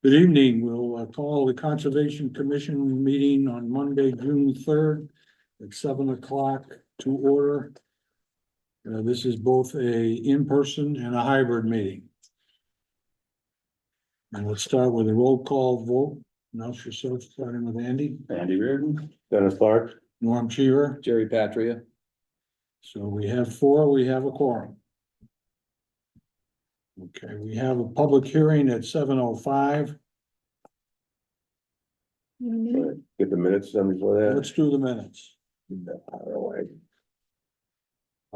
Good evening. We'll call the Conservation Commission meeting on Monday, June 3rd at 7 o'clock to order. This is both a in-person and a hybrid meeting. And let's start with a roll call vote. Announce yourself, starting with Andy. Andy Reardon. Dennis Clark. Norm Cheever. Jerry Patria. So we have four, we have a quorum. Okay, we have a public hearing at 7:05. Get the minutes done before that. Let's do the minutes. All I've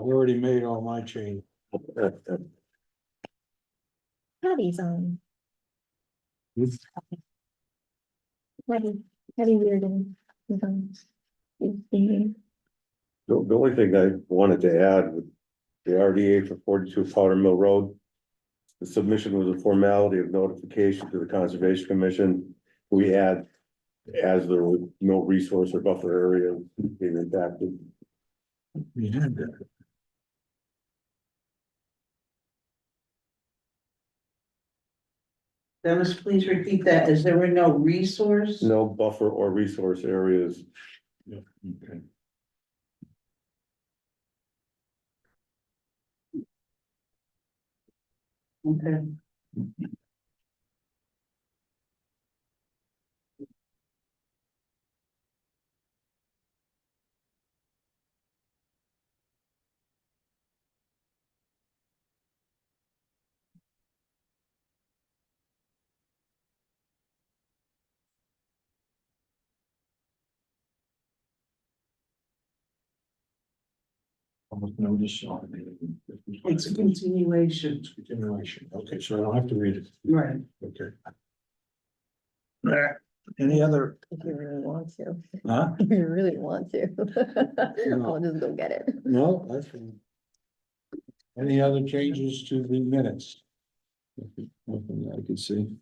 already made all my changes. right. Patty's on. Patty Reardon is on. He's singing. The only thing I wanted to add with the RDA for 42 Powder Mill Road. The submission was a formality of notification to the Conservation Commission. We had, as there was no resource or buffer area being impacted. We had that. Dennis, please repeat that, as there were no resource? No buffer or resource areas. Yeah, okay. Okay. Almost notice on it. It's a continuation. It's a continuation. Okay, so I don't have to read it. Right. Okay. Any other, If you really want to, huh? if you really want to. I'll just go get it. No, that's fine. Any other changes to the minutes? Nothing that I can see.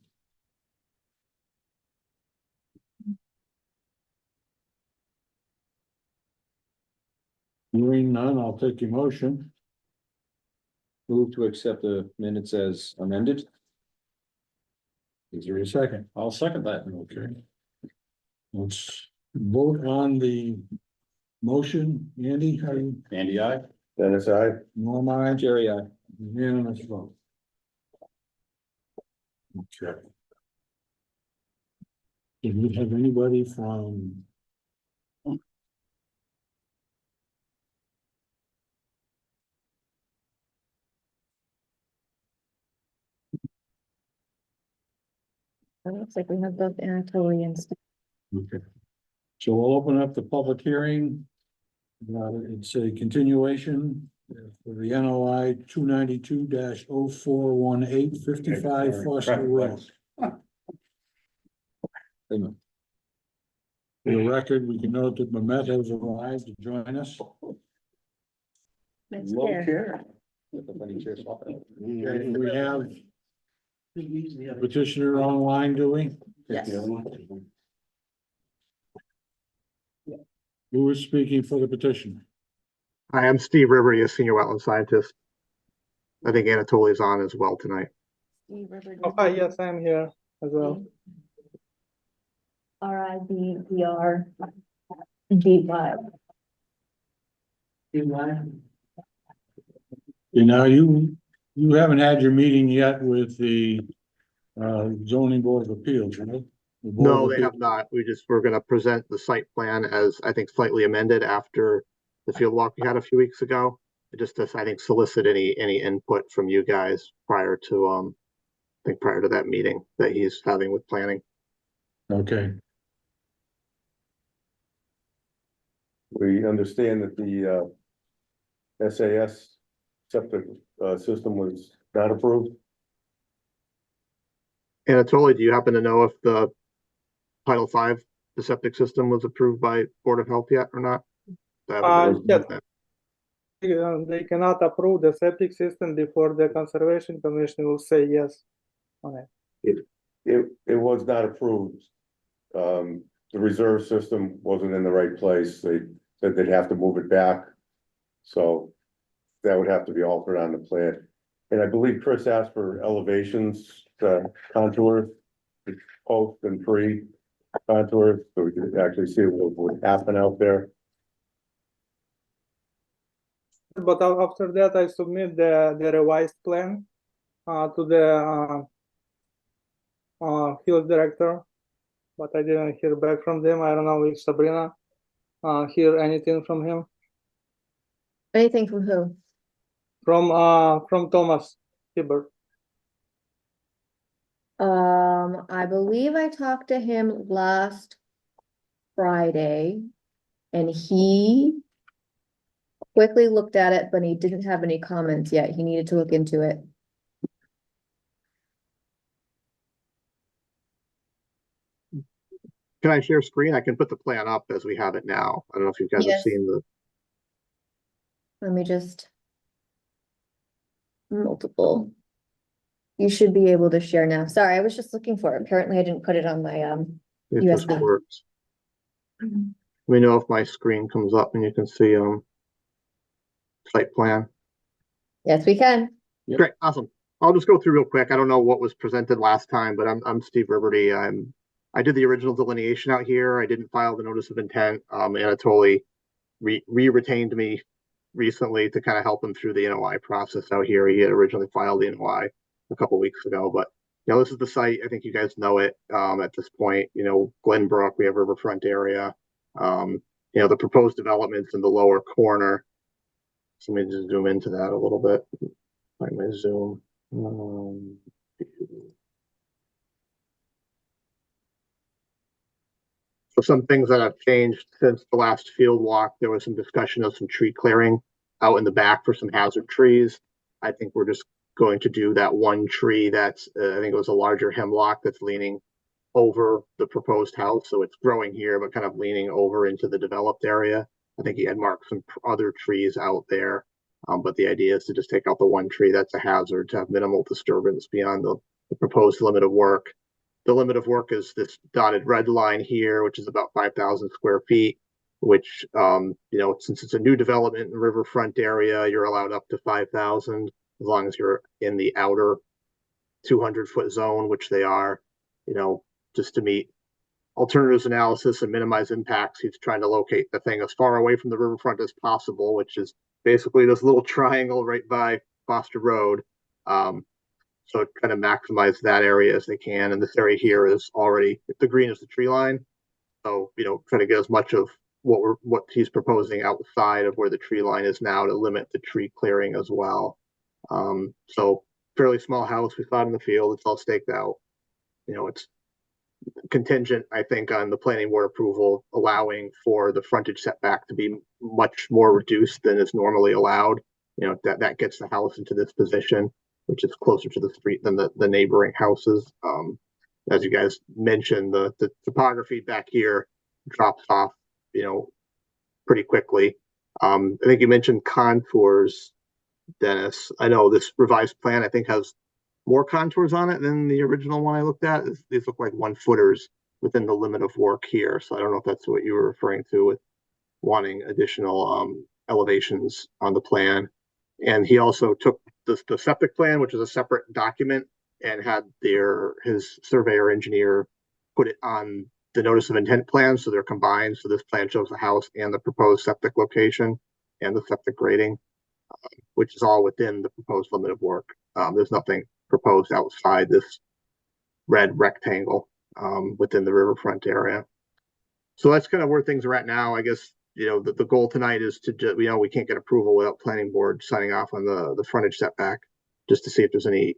Hearing none, I'll take your motion. Move to accept the minutes as amended. Is there a second? I'll second that. Okay. Let's vote on the motion. Andy, how do you, Andy, I. Dennis, I. Norm, I? Jerry, I. Unanimous vote. Okay. Did we have anybody from? It looks like we have both Anatoly and Steve. Okay. So we'll open up the public hearing. It's a continuation for the NOI 292-0418 55 Foster Road. For the record, we can note that Mehmet has arrived to join us. Nice Low chair. chair. With the funny chair swap out. Okay, we have petitioner online, do we? Yes. Who is speaking for the petition? Hi, I'm Steve Riverty, a senior wetland scientist. I think Anatoly is on as well tonight. Steve River. Oh, hi, yes, I'm here as well. RIBDR. DY. You know, you haven't had your meeting yet with the zoning board of appeals, right? The Board No, of they Appeals. have not. We're gonna present the site plan as, I think, slightly amended after the field walk we had a few weeks ago. Just to, I think, solicit any input from you guys prior to, I think prior to that meeting that he's having with planning. Okay, We understand that the SAS septic system was not approved. Anatoly, do you happen to know if the Title V, the septic system was approved by Board of Health yet or not? Yes. They cannot approve the septic system before the Conservation Commission will say yes on it. It was not approved. The reserve system wasn't in the right place. They said they'd have to move it back. So that would have to be altered on the plan. And I believe Chris asked for elevations, contour. post and free contours, so we can actually see what would happen out there. But after that, I submit the revised plan to the field director. But I didn't hear back from them. I don't know if Sabrina hear anything from him. Anything from who? From Thomas Hibbert. I believe I talked to him last Friday. And he quickly looked at it, but he didn't have any comments yet. He needed to look into it. Can I share screen? I can put the plan up as we have it now. I don't know if you guys have Yes. seen the, Let me just. Multiple. You should be able to share now. Sorry, I was just looking for it. Apparently I didn't put it on my, if this USB. works. Let me know if my screen comes up and you can see, site plan. Yes, we can. Yep. Great, awesome. I'll just go through real quick. I don't know what was presented last time, but I'm Steve Riverty. I did the original delineation out here. I didn't file the notice of intent. Anatoly retained me recently to kind of help him through the NOI process out here. He had originally filed the NOI a couple weeks ago, but this is the site. I think you guys know it at this point. Glenbrook, we have riverfront area. The proposed developments in the lower corner. So let me just zoom into that a little bit. Find my zoom. So some things that have changed since the last field walk, there was some discussion of some tree clearing out in the back for some hazard trees. I think we're just going to do that one tree that's, I think it was a larger hemlock that's leaning over the proposed house. So it's growing here, but kind of leaning over into the developed area. I think he had marked some other trees out there. But the idea is to just take out the one tree that's a hazard to have minimal disturbance beyond the proposed limit of work. The limit of work is this dotted red line here, which is about 5,000 square feet, which, since it's a new development in the riverfront area, you're allowed up to 5,000 as long as you're in the outer 200-foot zone, which they are, just to meet alternatives analysis and minimize impacts. He's trying to locate the thing as far away from the riverfront as possible, which is basically this little triangle right by Foster Road. So try to maximize that area as they can. And this area here is already, the green is the tree line. So, try to get as much of what he's proposing outside of where the tree line is now to limit the tree clearing as well. So fairly small house. We saw it in the field. It's all staked out. It's contingent, I think, on the planning board approval, allowing for the frontage setback to be much more reduced than is normally allowed. That gets the house into this position, which is closer to the street than the neighboring houses. As you guys mentioned, the topography back here drops off, pretty quickly. I think you mentioned contours, Dennis. I know this revised plan, I think, has more contours on it than the original one I looked at. These look like 1-footers within the limit of work here. So I don't know if that's what you were referring to with wanting additional elevations on the plan. And he also took the septic plan, which is a separate document, and had his surveyor engineer put it on the notice of intent plan. So they're combined. So this plan shows the house and the proposed septic location and the septic grading, which is all within the proposed limit of work. There's nothing proposed outside this red rectangle within the riverfront area. So that's kind of where things are at now. I guess, the goal tonight is to, we can't get approval without planning board signing off on the frontage setback, just to see if there's any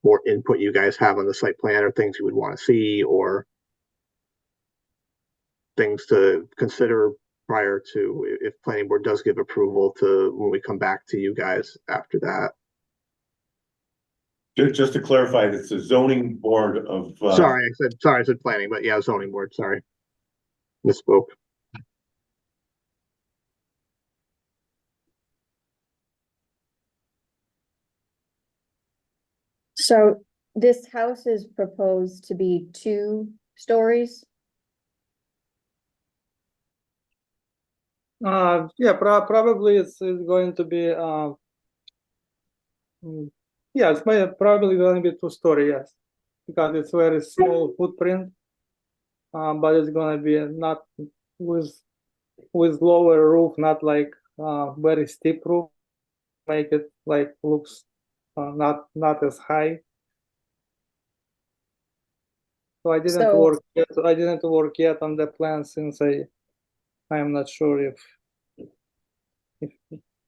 more input you guys have on the site plan or things you would want to see or things to consider prior to if planning board does give approval to when we come back to you guys after that. Just to clarify, it's the zoning board of. Sorry, I said planning, but yeah, zoning board, sorry. Misspoke. So this house is proposed to be 2 stories. Yeah, probably it's going to be yeah, it's probably going to be 2-story, yes. because it's very small footprint. But it's gonna be not with lower roof, not like very steep roof. Make it like looks not as high. So I didn't So- work yet. I didn't work yet on the plan since I am not sure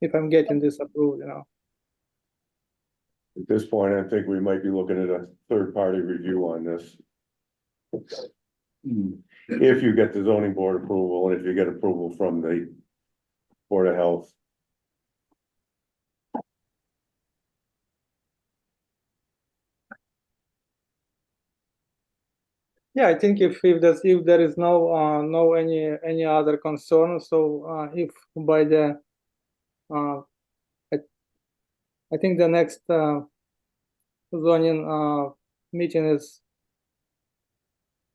if I'm getting this approved, you know. At this point, I think we might be looking at a third-party review on this. If you get the zoning board approval, and if you get approval from the Board of Health. Yeah, I think if there is no any other concern, so if by the I think the next zoning meeting is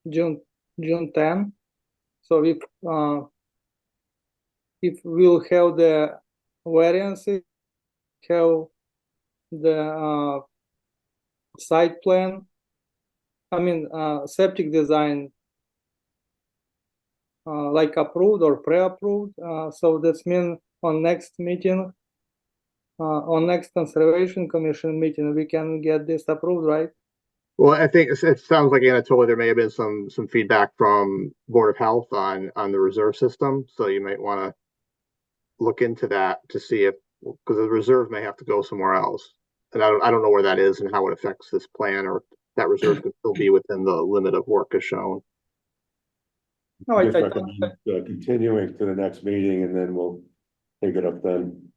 June 10. So if we'll have the variances, have the site plan, I mean septic design like approved or pre-approved, so that's mean on next meeting, on next conservation commission meeting, we can get this approved, right? Well, I think it sounds like Anatoly, there may have been some feedback from Board of Health on the reserve system, so you might want to look into that to see if, because the reserve may have to go somewhere else. And I don't know where that is and how it affects this plan, or that reserve could still be within the limit of work as shown. No, Just recommend continuing to the next meeting, and then we'll take it up then.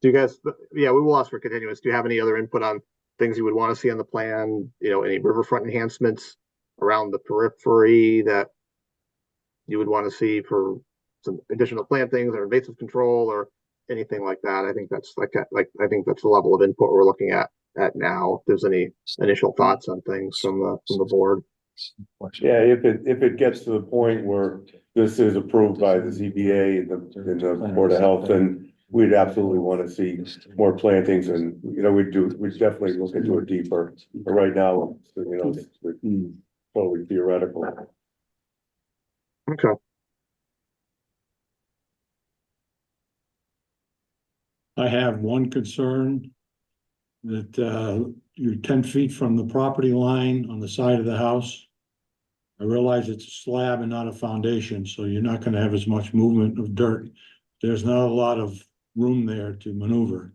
Do you guys, yeah, we will ask for continuance. Do you have any other input on things you would want to see on the plan? You know, any riverfront enhancements around the periphery that you would want to see for some additional plantings or invasive control or anything like that? I think that's I think that's the level of input we're looking at now. If there's any initial thoughts on things from the board. Yeah, if it gets to the point where this is approved by the ZBA and the Board of Health, then we'd absolutely want to see more plantings, and, you know, we'd definitely look into it deeper. But right now, you know, it's totally theoretical. Okay. I have one concern that you're 10 feet from the property line on the side of the house. I realize it's a slab and not a foundation, so you're not gonna have as much movement of dirt. There's not a lot of room there to maneuver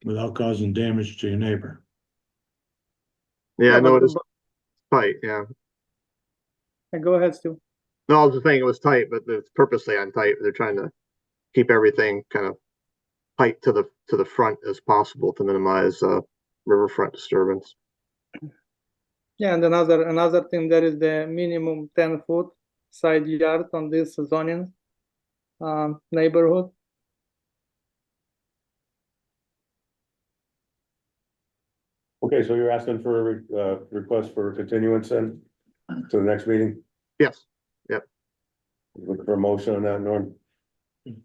without causing damage to your neighbor. Yeah, no, but- it is tight. Yeah. Go ahead, Stu. No, I was just saying it was tight, but it's purposely on tight. They're trying to keep everything kind of tight to the front as possible to minimize riverfront disturbance. Yeah, and another thing, there is the minimum 10-foot side yard on this zoning neighborhood. Okay, so you're asking for a request for continuance then to the next meeting? Yes. Look for a motion on that, Norm?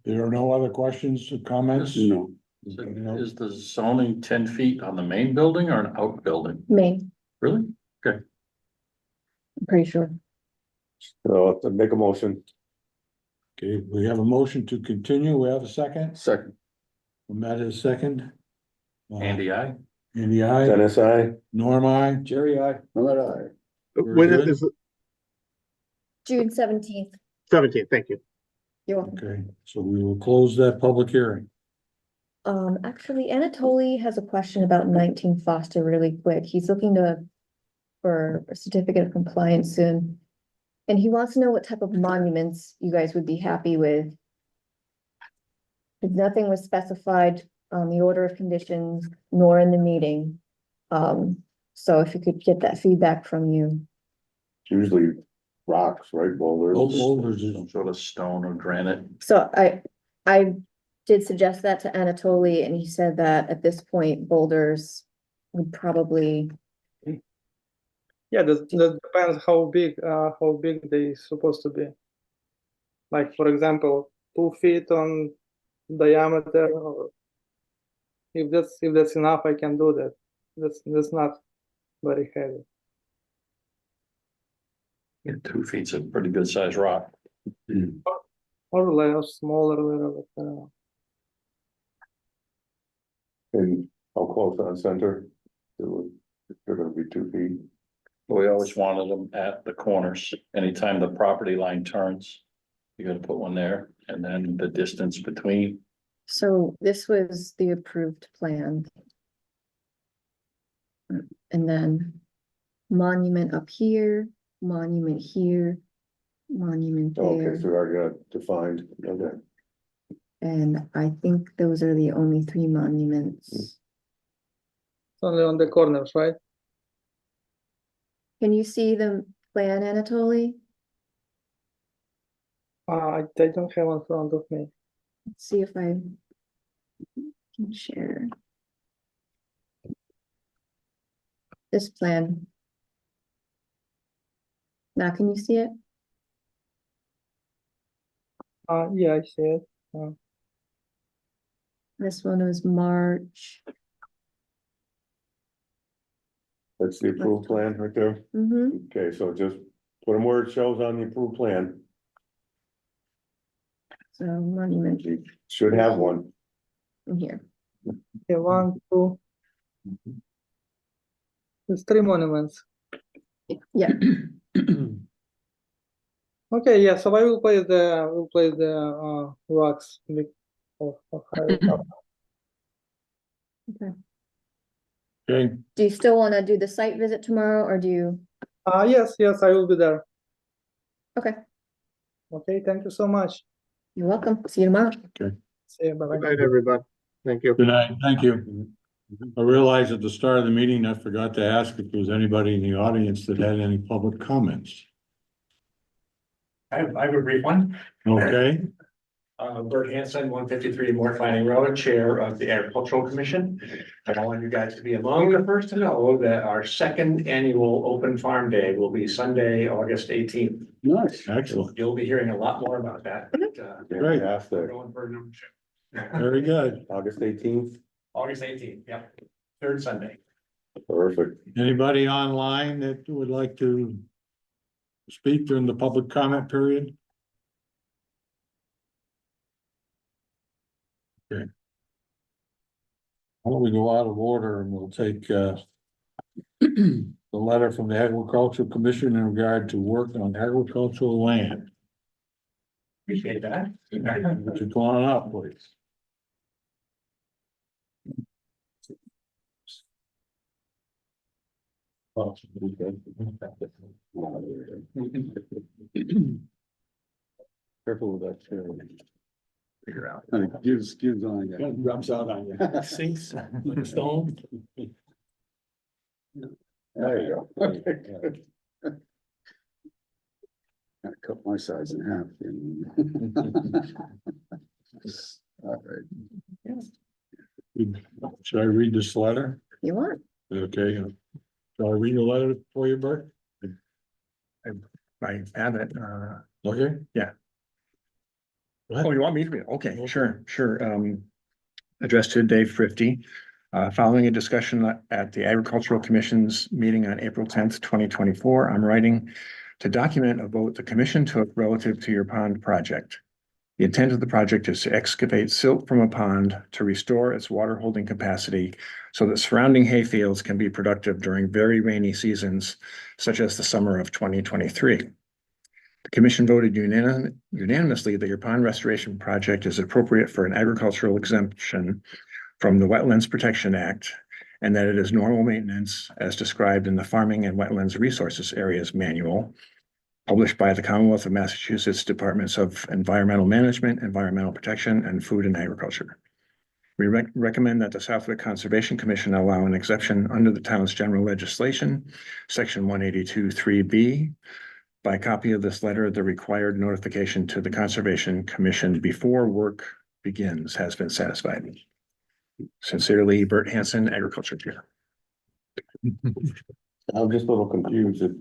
There are no other questions or comments? No. No. Is the zoning 10 feet on the main building or an outbuilding? Maine, Really? I'm pretty sure. So I'll make a motion. Okay, we have a motion to continue. We have a second. Second, Matt is second. Andy, I. Andy, I. Dennis, I. Norm, I. Jerry, I. Miller, When good. is it? June 17th. 17th. Thank you. You're welcome. Okay, so we will close that public hearing. Actually, Anatoly has a question about 19 Foster really quick. He's looking for a certificate of compliance soon. And he wants to know what type of monuments you guys would be happy with. If nothing was specified on the order of conditions nor in the meeting. So if you could get that feedback from you. It's usually rocks, right, boulders? Boulders is- Some sort of stone or granite. So I did suggest that to Anatoly, and he said that at this point boulders would probably, Yeah, that depends how big they supposed to be. Like, for example, 2 feet on diameter, or if that's enough, I can do that. That's not very heavy. Yeah, 2 feet's a pretty good sized rock. Or like a smaller little bit. And how close on center? They're gonna be 2 feet. We always wanted them at the corners. Anytime the property line turns, you gotta put one there, and then the distance between. So this was the approved plan. And then monument up here, monument here, monument Okay, there. so we already got it defined, okay. And I think those are the only 3 monuments. It's only on the corners, right? Can you see the plan, Anatoly? I don't have in front of me. Let's see if I can share. This plan. Now, can you see it? Yeah, I see it. This one was March. That's the approved plan right there. Mm-hmm. Okay, so just put them where it shows on the approved plan. So monument Should have one. in here. Okay, 1, 2. There's 3 monuments. Yeah, Okay, yeah, so I will place the rocks of Harry Potter. Okay, do you still want to do the site visit tomorrow or do you? Yes, I will be there. Okay, Okay, thank you so much. you're welcome. See you tomorrow. See you, bye-bye. Good night, everybody. Thank you. good night, thank you. I realized at the start of the meeting, I forgot to ask if there was anybody in the audience that had any public comments. I have a brief one. Okay, Bert Hanson, 153 Moore Planning Road, Chair of the Agricultural Commission. I want you guys to be among the first to know that our second annual Open Farm Day will be Sunday, August 18th. nice, excellent, You'll be hearing a lot more about that. Great. We're Fantastic. going for number 2. very good. August 18th, August 18th, yep, third Sunday. perfect. Anybody online that would like to speak during the public comment period? Okay. Why don't we go out of order and we'll take the letter from the Agricultural Commission in regard to work on agricultural land. Appreciate that. Would you come on up, please? Careful with that chair. Figure out. Gives on you. Rubs out on you. Sinks like stone. There you go. Okay. I cut my size in half. All right. Should I read this letter? You want? Okay. Shall I read the letter for you, Bert? I have it, Okay. Yeah. Go ahead. Oh, you want me to read? Okay, sure. Addressed to Dave Thrifty. Following a discussion at the Agricultural Commission's meeting on April 10th, 2024, I'm writing to document a vote the commission took relative to your pond project. The intent of the project is to excavate silt from a pond to restore its water holding capacity so that surrounding hayfields can be productive during very rainy seasons, such as the summer of 2023. The commission voted unanimously that your pond restoration project is appropriate for an agricultural exemption from the Wetlands Protection Act, and that it is normal maintenance as described in the Farming and Wetlands Resources Areas Manual, published by the Commonwealth of Massachusetts Departments of Environmental Management, Environmental Protection, and Food and Agriculture. We recommend that the Southwick Conservation Commission allow an exception under the town's general legislation, section 182(3)B. By copy of this letter, the required notification to the Conservation Commission before work begins has been satisfied. Sincerely, Bert Hanson, Agriculture Chair. I'm just a little confused. It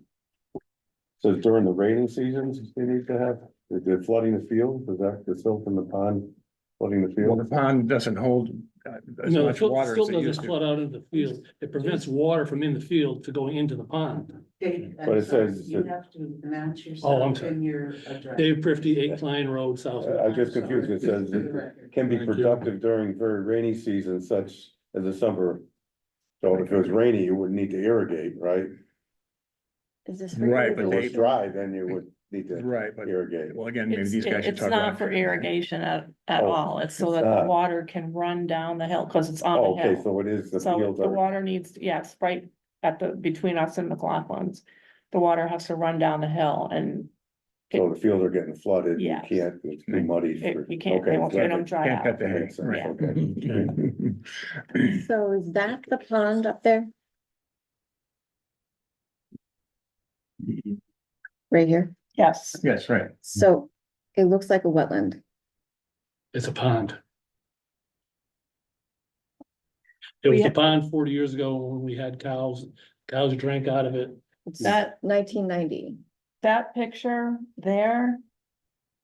says during the rainy seasons, they need to have, is it flooding the field? Is that the silt in the pond flooding the Well, the field? pond doesn't hold as No, the much field water still as it doesn't used to. flood out into the field. It prevents water from in the field to going into the pond. Dave, But I'm it sorry, says you that- have to announce Oh, I'm yourself sorry. and your address. Dave Prifty, 8 Klein Road, South. I'm just confused. It says For the it record. can be Thank you. productive during very rainy seasons such as the summer. So if it was rainy, you wouldn't need to irrigate, right? Is this? for Right, If but it they- was dry, then you would need to Right, but, irrigate. well, again, maybe It's, these guys should it's talk not about. for irrigation at Oh, all. It's so that not. the water can run down the hill, cause it's on Oh, the okay, hill. so it is, the So fields the are, water needs, yes, right at the, between us and McLaughlin's. The water has to run down the hill and so the fields are getting flooded. You Yes. can't, it's too muddy. you can't, they won't, they don't dry Can't cut out. the hay, Makes sense, right. okay. So is that the pond up there? Right here? Yes, Yes, right. So it looks like a wetland. It's a pond. It was We a ha- pond 40 years ago when we had cows. Cows drank out of it. It's That- 1990. that picture there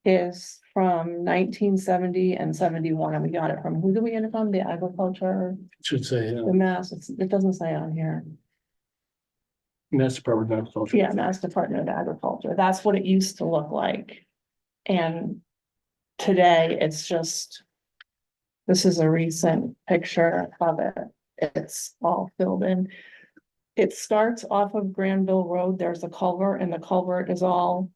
is from 1970 and 71, and we got it from, who did we get it from? The agriculture, Should say, the Mass, it doesn't say on here. Mass Department of Agriculture. Yeah, Mass Department of Agriculture. That's what it used to look like. And today it's just, this is a recent picture of it. It's all filled in. It starts off of Granville Road. There's a culvert and the culvert is all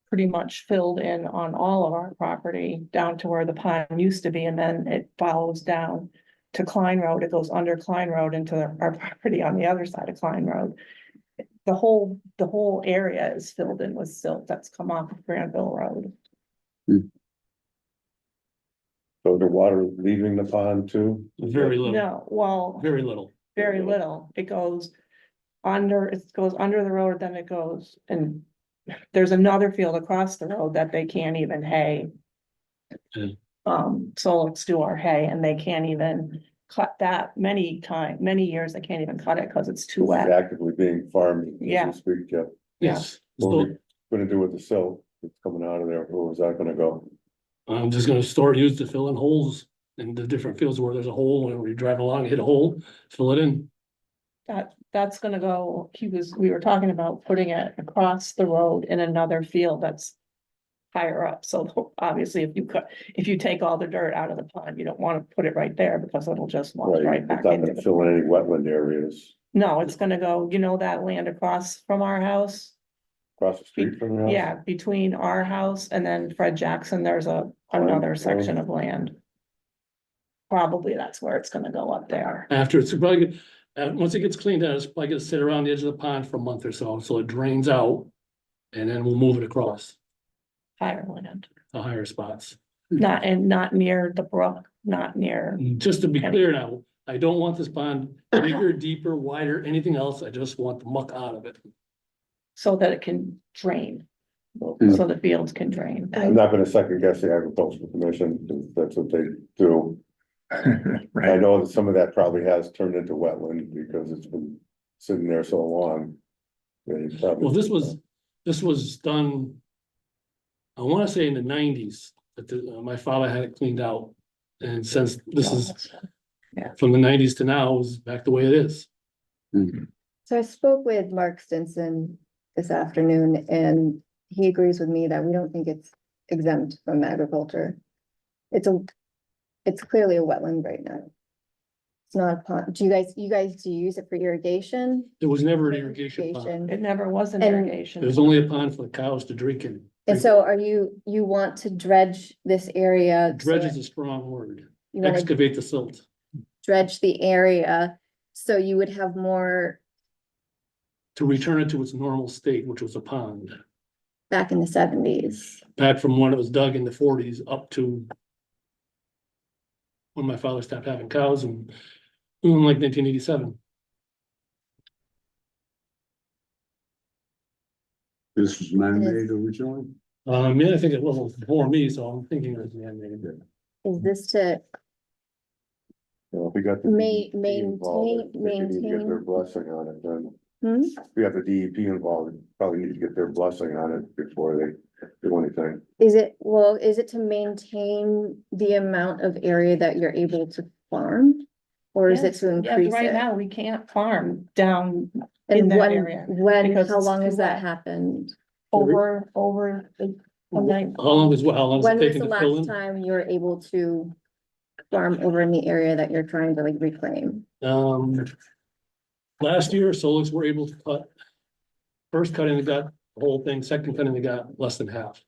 pretty much filled in on all of our property down to where the pond used to be, and then it follows down to Klein Road. It goes under Klein Road into our property on the other side of Klein Road. The whole area is filled in with silt that's come off of Granville Road. So the water is leaving the pond too? Very little, No, well, very little. very little. It goes under the road, then it goes, and there's another field across the road that they can't even hay. Mm. Solix do our hay, and they can't even cut that many years, they can't even cut it because it's too It's wet. actively being farmed. as we Yeah. Speak, yeah. Yes. What So are we gonna do with the silt that's coming out of there? Where was that gonna go? I'm just gonna store it, use to fill in holes in the different fields where there's a hole, and we drive along, hit a hole, fill it in. That's gonna go, we were talking about putting it across the road in another field that's higher up, so obviously if you take all the dirt out of the pond, you don't wanna put it right there because it'll just wash Right, right it's back not into gonna the. fill in any wetland areas No, it's gonna go, that land across from our house? across the street from the house? Yeah, between our house and then Fred Jackson, there's another section of land. Probably that's where it's gonna go up there. After it's probably, once it gets cleaned out, it's probably gonna sit around the edge of the pond for a month or so it drains out. And then we'll move it across Higher land, the higher spots. not near the brook, not near, Just to be clear now, I don't want this pond bigger, deeper, wider, anything else. I just want the muck out of it. so that it can drain, Okay. so the fields can drain. I'm not gonna second guess the agricultural commission, because that's what they do. I Right, know that some of that probably has turned into wetland because it's been sitting there so long. They probably- Well, this was done. I wanna say in the 90s, but my father had it cleaned out. And since this is from the 90s to now, is back the way it is. So I spoke with Mark Stinson this afternoon and he agrees with me that we don't think it's exempt from agriculture. It's clearly a wetland right now. It's not a pond. Do you guys use it for irrigation? It was never an irrigation pond. It never was an And- It irrigation. was only a pond for the cows to drink in. And so you want to dredge this area? so Dredge that is a strong word. You wanna Excavate the silt. dredge the area, so you would have more To return it to its normal state, which was a pond. back in the 70s. Back from when it was dug in the 40s up to when my father stopped having cows in like 1987. This was man-made originally? Yeah, I think it was before me, so I'm thinking it was man-made. Is this to, Well, if we got the Ma- DEP involved, they need to get their maintain- blessing on it, then hmm? if we have the DEP involved, we probably need to get their blessing on it before they do anything. Is it to maintain the amount of area that you're able to farm? Or is it Yes, to yes, increase right it? now, we can't farm down in And that area because how it's long too has that wet. happened? over How long is it When was taking the to fill last in? time you were able to farm over in the area that you're trying to like reclaim? Last year, Solix were able to cut. First cutting, they got the whole thing, second cutting, they got less than half.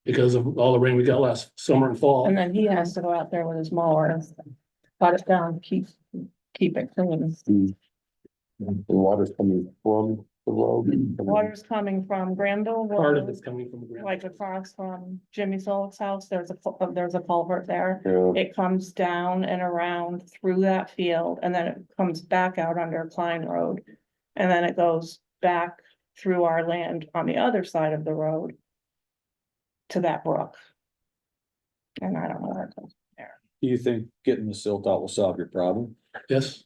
Because of all the rain we got last summer and fall. And then he has to go out there with his mower and cut it down, keep it clean. The water's coming from the road. Water's coming from Granville Part of Road, it's coming from the ground. like across from Jimmy Solik's house, there's a culvert there. Yeah, It comes down and around through that field and then it comes back out under Klein Road. And then it goes back through our land on the other side of the road to that brook. And I don't know where it goes there. Do you think getting the silt out will solve your problem? Yes,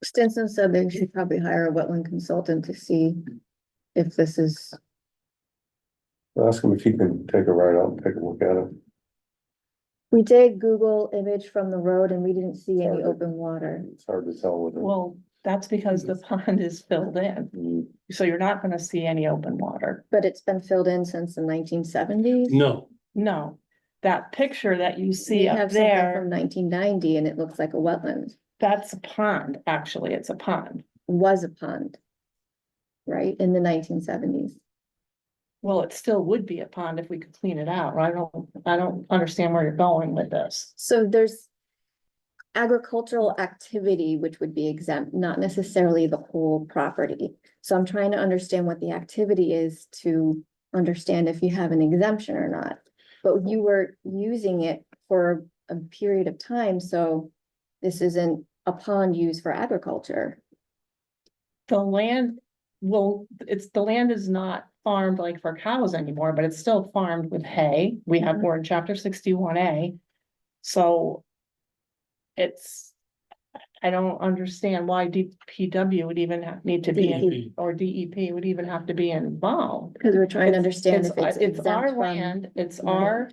Stinson said they should probably hire a wetland consultant to see if this is, ask him if he can take a ride out and take a look at it. we did Google image from the road and we didn't see any Sorry. open water. It's hard to tell with it. Well, that's because the pond is filled in, so you're not gonna see any open water. But it's been filled in since the 1970s. no, No, that picture that you We see up have something there, from 1990 and it looks like a wetland, that's a pond, actually, it's a pond. was a pond. Right, in the 1970s. Well, it still would be a pond if we could clean it out. I don't understand where you're going with this. So there's agricultural activity which would be exempt, not necessarily the whole property. So I'm trying to understand what the activity is to understand if you have an exemption or not. But you were using it for a period of time, so this isn't a pond used for agriculture. The land, well, the land is not farmed like for cows anymore, but it's still farmed with hay. We're in chapter 61A. So I don't understand why DPW would even need to be in, or DEP would even have to be involved. Because we're trying to understand if it's It's our exempt from. land, it's Right. our.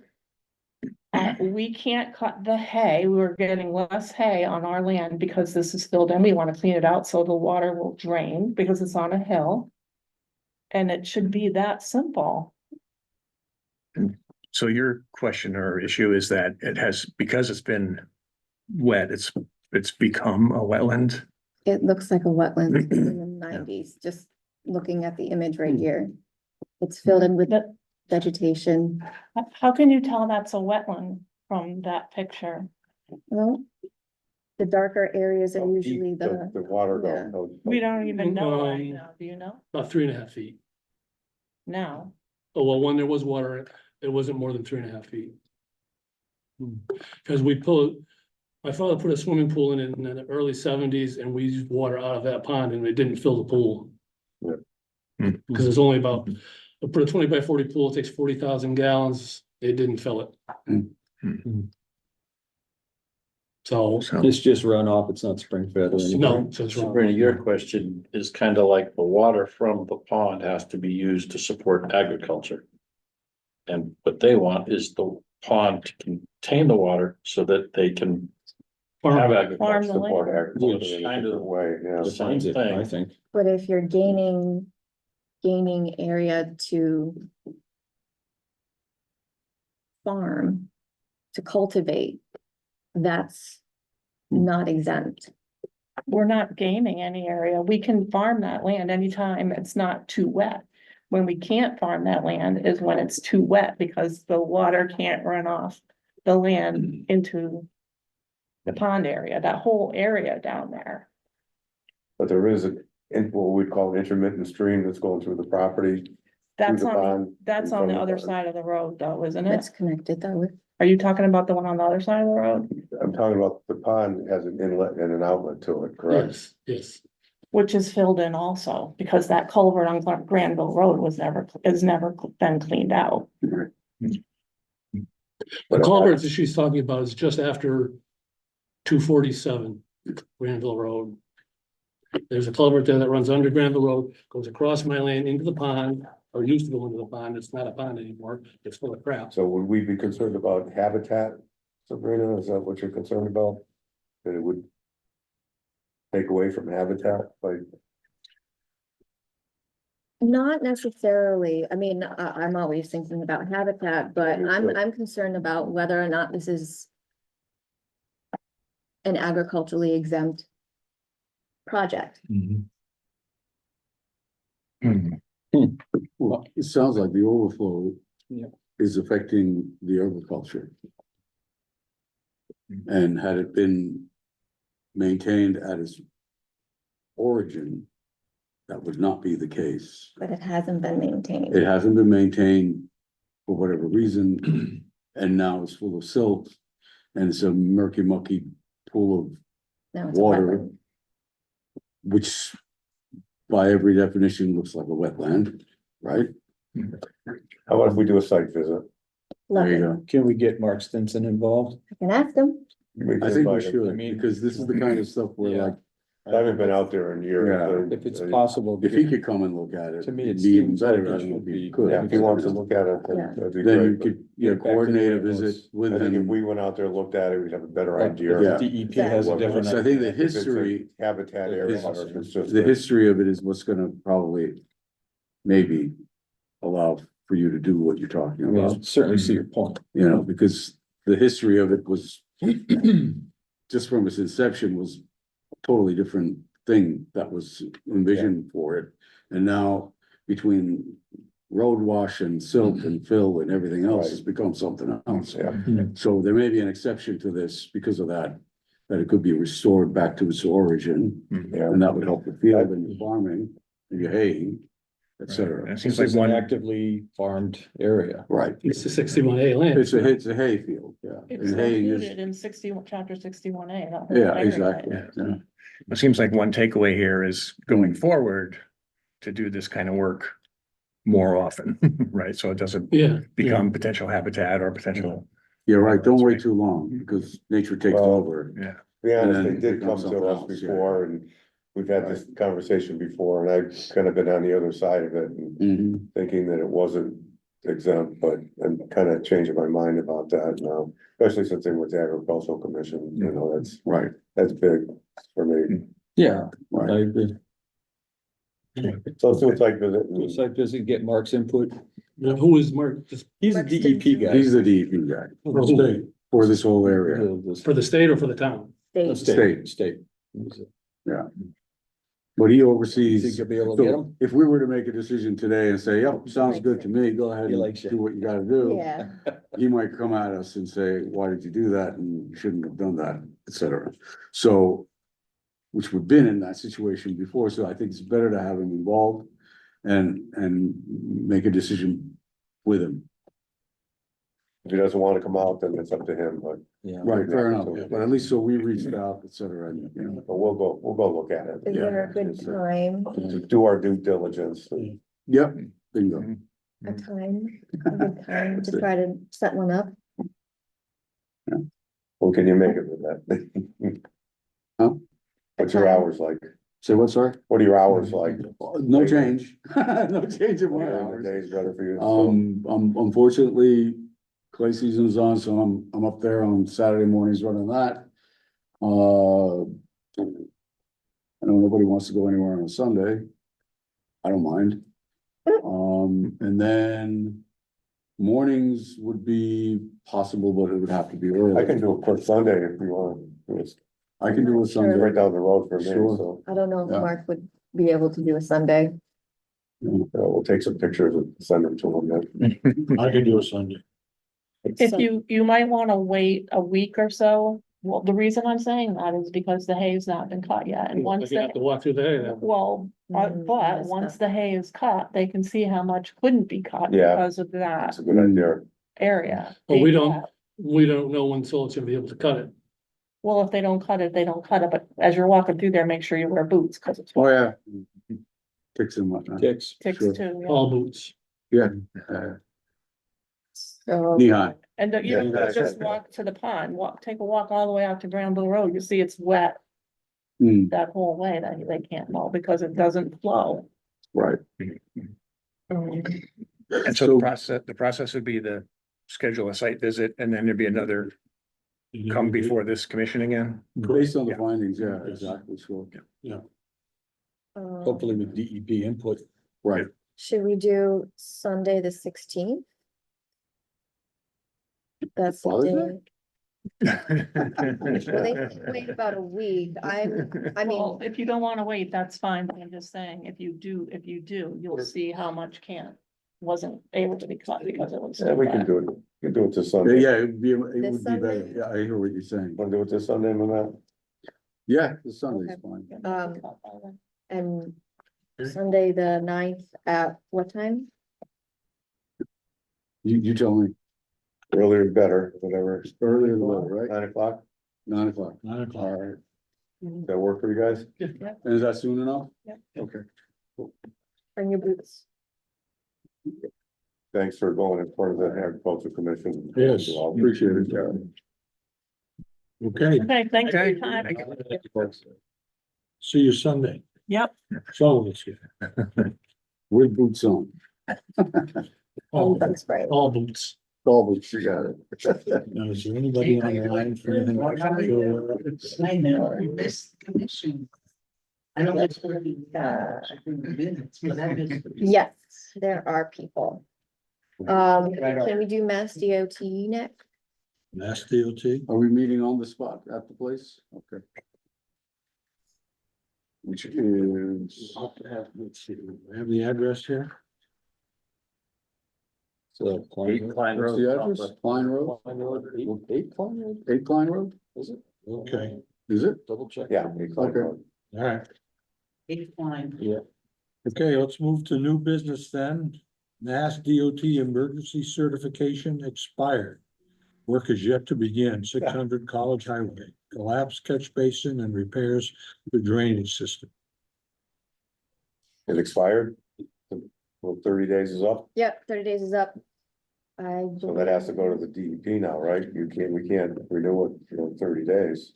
We can't cut the hay, we're getting less hay on our land because this is filled in, we wanna clean it out so the water will drain because it's on a hill. And it should be that simple. So your question or issue is that it has, because it's been wet, it's become a wetland? It looks like a wetland in the 90s, just looking at the image right here. It's filled in with But vegetation. how can you tell that's a wetland from that picture? Well, the darker areas are How usually deep the, The water yeah. goes. We don't even know right Um, now, do you know? about 3.5 feet. No. Oh, well, when there was water, it wasn't more than 3.5 feet. Cause my father put a swimming pool in the early 70s and we used water out of that pond and it didn't fill the pool. Yeah. Cause it's only about, I put a 20 by 40 pool, it takes 40,000 gallons, it didn't fill it. So, It's just runoff, it's not spring fed or anything. no, so it's wrong. Sabrina, your question is kind of like the water from the pond has to be used to support agriculture. And what they want is the pond to contain the water so that they can have Farm agriculture. the Support land. agriculture Which in a kind of different way, yeah. defines it, I think. but if you're gaining area to farm, to cultivate, that's not exempt. We're not gaining any area. We can farm that land anytime it's not too wet. When we can't farm that land is when it's too wet because the water can't run off the land into the pond area, that whole area down there. But there is what we'd call an intermittent stream that's going through the property. That's the on, pond, that's in on front the of the other pond. side of the road though, isn't It's it? connected though with, Are you talking about the one on the other side of the road? I'm talking about the pond has an inlet and an outlet to it, correct? Yes, yes. Which is filled in also, because that culvert on Granville Road has never been cleaned out. The culvert that she's talking about is just after 247 Granville Road. There's a culvert there that runs under Granville Road, goes across my land into the pond, or used to go into the pond. It's not a pond anymore. It's full of crap. So would we be concerned about habitat, Sabrina? Is that what you're concerned about? That it would take away from habitat, like, Not necessarily. I mean, I'm always thinking about habitat, but I'm concerned about whether or not this is an agriculturally exempt project. Well, it sounds like the overflow. Yeah. Is affecting the agriculture. And had it been maintained at its origin, that would not be the case. But it hasn't been maintained. It hasn't been maintained for whatever reason, and now it's full of silt. And it's a murky, mucky pool of Now it's a water. wetland. which by every definition looks like a wetland, right? how about if we do a site visit? Love There you it. go. Can we get Mark Stinson involved? I can ask them. can I think we invite him. should, I mean- because this is the kind of stuff where Yeah. like, I haven't been out there in years. Yeah. If it's possible. if he could come and look at it. To me, it it'd be even seems like better. it I don't know should if he be- could. Yeah, if he wants to look at it, Yeah. that'd be Then you great. could, Get back to coordinate a the visit neighbors. with I think if him. we went out there, and looked at it, we'd have a better But idea. Yeah. DEP has a different. So I think the If it's a history, Habitat area, His- or if it's just. the history of it is what's gonna probably maybe allow for you to do what you're talking I mean, I about, certainly see your point. you know, because the history of it was just from its inception was a totally different thing that was envisioned for it. And now between road wash and silt and fill and everything else, it's become something else. Yeah, So there may be an exception to this because of that, that it could be restored back to its origin. yeah. And that would help the field and the farming and your haying, et And cetera. it seems This like is an one, actively farmed area. Right. It's a 61A land. It's a hay field, yeah. It's And haying is, included in chapter 61A. yeah, exactly. Yeah. it seems like one takeaway here is going forward to do this kind of work more often, right? So it doesn't Yeah. become potential habitat or potential, Yeah, right. Don't wait too long because nature takes Well, over. yeah. To be honest, And they then did come becomes to something us else, yeah. before, and we've had this conversation before, and I've kind of been on the other side of it, and Mhm. thinking that it wasn't exempt, but I'm kind of changing my mind about that now, especially since they went to agricultural commission, you know, Right, that's big for me. Yeah, I right. agree. So let's do a site visit. Do a site visit, get Mark's input. Now, who is Mark, just He's a Mark DEP Stinson. guy. He's the DEP guy for the state, for this whole area. for the state or for the town? The State. State. But he You oversees. think you'll be able to get So him? if we were to make a decision today and say, yep, sounds good to me, go ahead He likes and you. do what you gotta do. Yeah, He might come at us and say, why did you do that? And you shouldn't have done that, et cetera. So, which we've been in that situation before, so I think it's better to have him involved and make a decision with him. If he doesn't want to come out, then it's up to him, but, Yeah. Right, fair enough, but at least so we reached out, et cetera, and, you know. but we'll go look at is it. there a good time, To do our due diligence. Yep, bingo. a good time to try to set one up? Well, can you make it with that? Huh? What's your hours like? Say what, sorry? What are your hours like? No change, no change in my Whatever hours. day is better for you. so. Unfortunately, clay season's on, so I'm up there on Saturday mornings running that. I know nobody wants to go anywhere on a Sunday. I don't mind. And then mornings would be possible, but it would have to be early. I can do a quick Sunday if you want. It's I can do a right Sunday. down the road for me, Sure. so I don't know if Yeah. Mark would be able to do a Sunday. we'll take some pictures and send them to him then. I could do a Sunday. If you might wanna wait a week or so, well, the reason I'm saying that is because the hay's not been cut yet, and once You have the, to walk through the hay then. well, but that's once tough. the hay is cut, they can see how much couldn't be cut Yeah. because of that That's a good idea. area. But we being don't- cut. We don't know when Sol's gonna be able to cut it. Well, if they don't cut it, they don't cut it, but as you're walking through there, make sure you wear boots, cause it's Oh, yeah. Ticks and whatnot. Ticks. ticks sure. too, yeah. All boots. Yeah, So, knee high. And don't- you Yeah, don't that's just it. walk to the pond, take a walk all the way out to Granville Road, you see it's wet. Hmm, that whole way that they can't mow because it doesn't flow. right. And so the process would be to schedule a site visit and then there'd be another come before this commission again. Based on the Yeah. findings, yeah, exactly, sure. Hopefully with DEP input. Right. Should we do Sunday, the 16th? That's the Father's day. Well, they Day. said wait about a week. I Well, mean, if you don't wanna wait, that's fine, but I'm just saying, if you do, you'll see how much wasn't able to be cut because it was. Yeah, so we can bad. do it. We can do it this Yeah, Sunday. yeah, it would be This better. Sunday? Yeah, I hear what you're saying. Want to do it this Sunday, Matt? Yeah, the Sunday's Okay. fine. and Sunday, the 9th at what time? You tell me. Earlier better, whatever. Earlier the better, right? 9 o'clock. 9 o'clock. 9 o'clock. All right. Does that work for you guys? And is that soon enough? Yeah. Okay. Bring your boots. Thanks for going in front of the agriculture commission. Yes. Appreciate it, Gary. Okay, Okay, thanks for Okay, your time. thank you. see you Sunday. Yep. Sullivan's here. With boots on. Oh, All that's right. all boots. All boots, you got it. Now, is there anybody on the line for anything? I know, I missed the commission. I don't know where the minutes, but I missed. Yes, there are people. Can we do Mass DOT next? Mass DOT? Are we meeting on the spot at the place? Okay. Which is. Let's see, we have the address here? So. What's the address? Klein Road? 8 Klein Road, 8 Klein Road? is it? Okay, Is it? Double check. Yeah. Okay. all right. It's fine. Yeah. Okay, let's move to new business then. Mass DOT emergency certification expired. Work is yet to begin, 600 College Highway, collapse catch basin and repairs the drainage system. It expired? Well, 30 days is up, Yep, 30 days is up. so that has to go to the DEP now, right? We can't renew it for 30 days.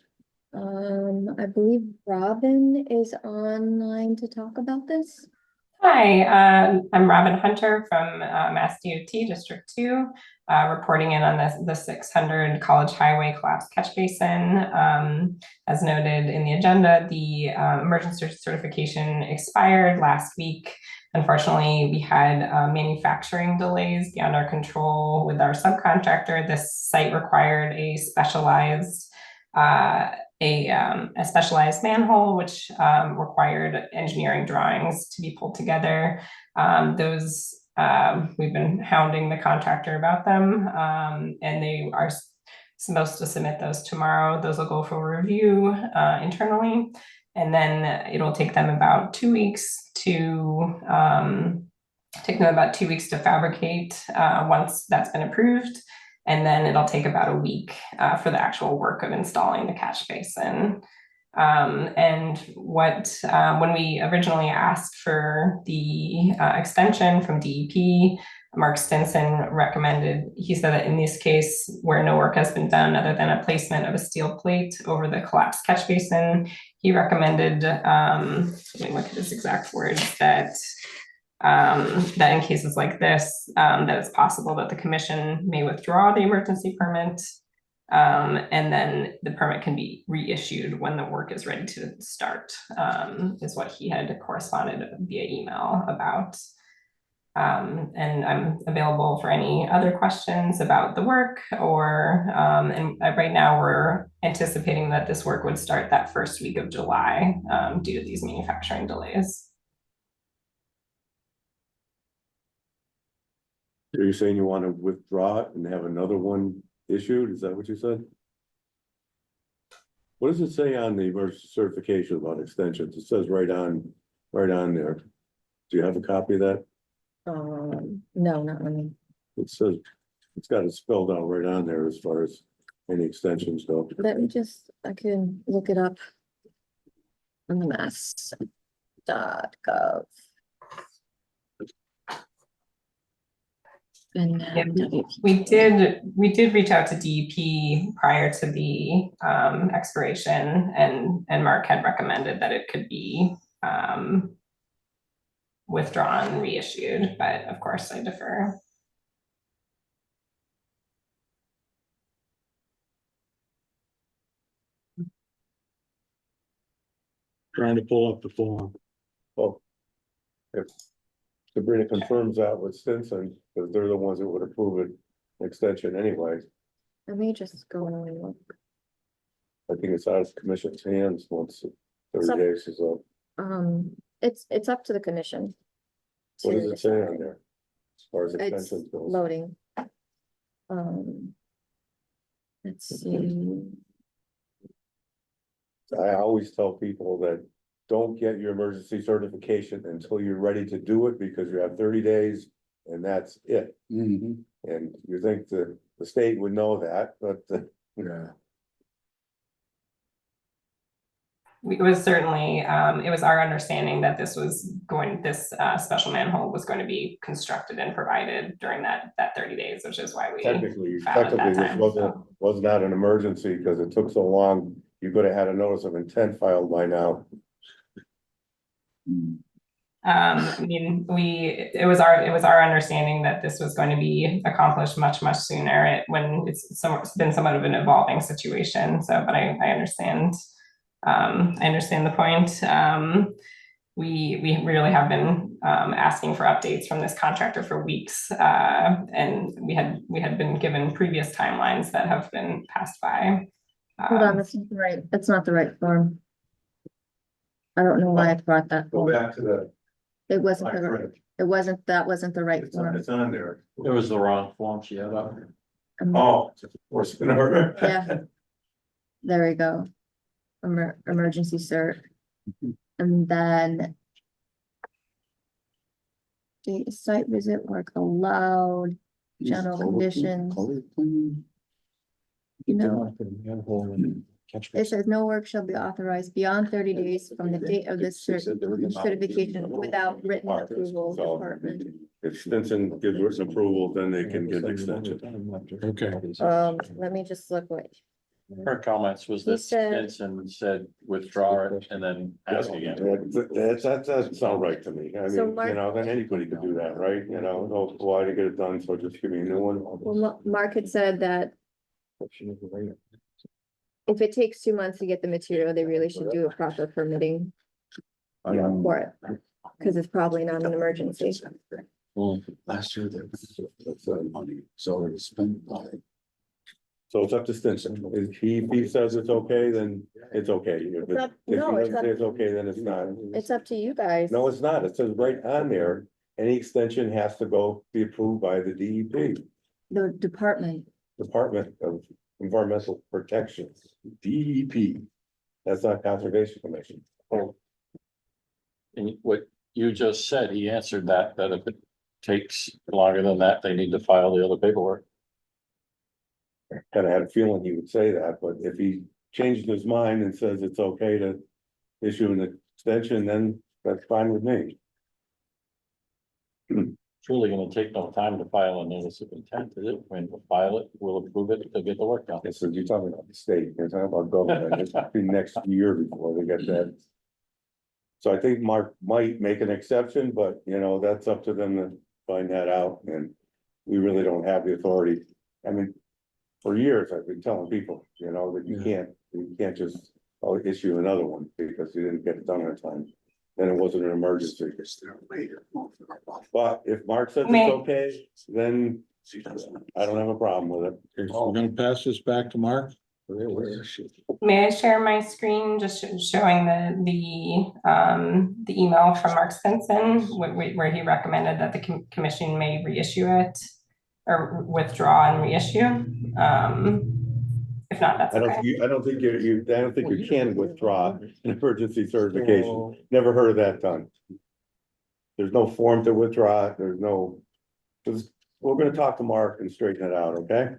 I believe Robin is online to talk about this. Hi, I'm Robin Hunter from Mass DOT District 2, reporting in on the 600 College Highway collapse catch basin. As noted in the agenda, the emergency certification expired last week. Unfortunately, we had manufacturing delays beyond our control with our subcontractor. This site required a specialized manhole, which required engineering drawings to be pulled together. We've been hounding the contractor about them, and they are supposed to submit those tomorrow. Those will go for review internally, and then it'll take them about 2 weeks to fabricate once that's been approved. And then it'll take about a week for the actual work of installing the catch basin. When we originally asked for the extension from DEP, Mark Stinson recommended, he said that in this case, where no work has been done other than a placement of a steel plate over the collapsed catch basin, he recommended, let me look at his exact words, that in cases like this, that it's possible that the commission may withdraw the emergency permit, and then the permit can be reissued when the work is ready to start, is what he had corresponded via email about. And I'm available for any other questions about the work or, and right now we're anticipating that this work would start that first week of July, due to these manufacturing delays. Are you saying you want to withdraw it and have another one issued? Is that what you said? What does it say on the emergency certification about extensions? It says right on there. Do you have a copy of that? No, not really. It says, it's got it spelled out right on there as far as any extensions go. Let me just, I can look it up on the mass.gov. And We did reach out to DEP prior to the expiration, and Mark had recommended that it could be withdrawn, reissued, but of course I defer. Trying to pull up the form. Well, if Sabrina confirms that with Stinson, because they're the ones that would approve it, extension anyway, Let me just go and look. I think it's out of the commission's hands once 30 days is up. It's up to the commission. What to does it say decide. on there? As far as It's extensions goes? loading. Let's see. I always tell people that don't get your emergency certification until you're ready to do it, because you have 30 days and that's it. Mhm. And you think the state would know that, but Yeah. It was certainly, it was our understanding that this special manhole was going to be constructed and provided during that 30 days, which is why we technically, filed at that this time. was not an emergency because it took so long. You could have had a notice of intent filed by now. I mean, it was our understanding that this was going to be accomplished much sooner, when it's been somewhat of an evolving situation. So, but I understand. I understand the point. We really have been asking for updates from this contractor for weeks, and we had been given previous timelines that have been passed by. Hold on, that's not the right, that's not the right form. I don't know why I brought that. Go form. back to the. It wasn't that wasn't the right form. It's on there. It was the wrong form she had up. Oh, worse than ever. Yeah. There we go. Emergency cert. And then. Date site visit work allowed, general conditions. You know, it says no work shall be authorized beyond 30 days from the date of this certification without written approval of department. If Stinson gives written approval, then they can get an extension. Okay. Let me just look what. Her comments was He that said- Stinson said withdraw it and then ask again. That doesn't sound right to me. I So mean, Mark- you know, then anybody could do that, right? You know, no, why to get it done, so just give me a new one. Well, Mark had said that if it takes 2 months to get the material, they really should do a proper permitting for it. Cause it's probably not an emergency. Well, last year there was money, so it was spent by. So it's up to Stinson. If he says it's okay, then it's okay. If It's up- if he no, it's doesn't up- say it's okay, then it's not. It's up to you guys. No, it's not. It says right on there, any extension has to be approved by the DEP, The department. Department of Environmental Protection. DEP. That's not Conservation Commission. And what you just said, he answered that if it takes longer than that, they need to file the other paperwork. Kind of had a feeling he would say that, but if he changed his mind and says it's okay to issue an extension, then that's fine with me. It's really gonna take no time to file a notice of intent, is it? When we file it, we'll approve it, they'll get the work done. So you're talking about the state, you're talking about government, it's be next year before they get that. So I think Mark might make an exception, but you know, that's up to them to find that out, and we really don't have the authority. I mean, for years, I've been telling people, you know, that you can't just issue another one because you didn't get it done on time. Then it wasn't an emergency. But if Mark says it's okay, then I don't have a problem with it. Okay, so we're gonna pass this back to Mark. May I share my screen, just showing the email from Mark Stinson, where he recommended that the commission may reissue it or withdraw and reissue. If not, that's okay. I don't think you can withdraw an emergency certification. Never heard of that done. There's no form to withdraw, there's no, we're gonna talk to Mark and straighten it out, okay?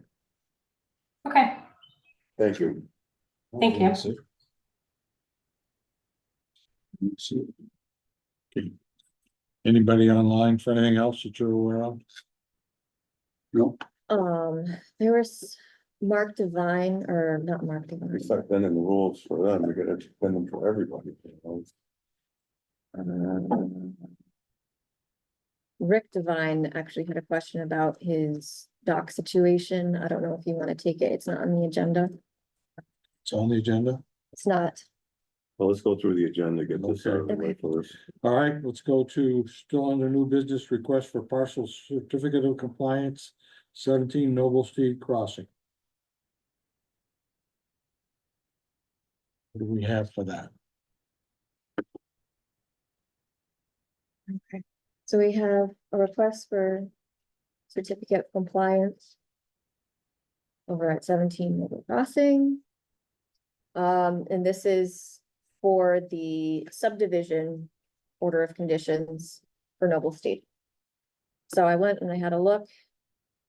Okay, Thank you. thank you. Okay. Anybody online for anything else that you're aware of? No, There was Mark Divine, or not Mark Divine. We start bending the rules for them, we gotta bend them for everybody. You know? Rick Divine actually had a question about his dock situation. I don't know if you want to take it. It's not on the agenda. It's on the agenda. It's not. Well, let's go through the agenda, get this out of the way first. All right, let's go to, still under new business, request for partial certificate of compliance, 17 Noble Street Crossing. What do we have for that? Okay. So we have a request for certificate of compliance over at 17 Noble Crossing. And this is for the subdivision order of conditions for Noble Street. So I went and I had a look.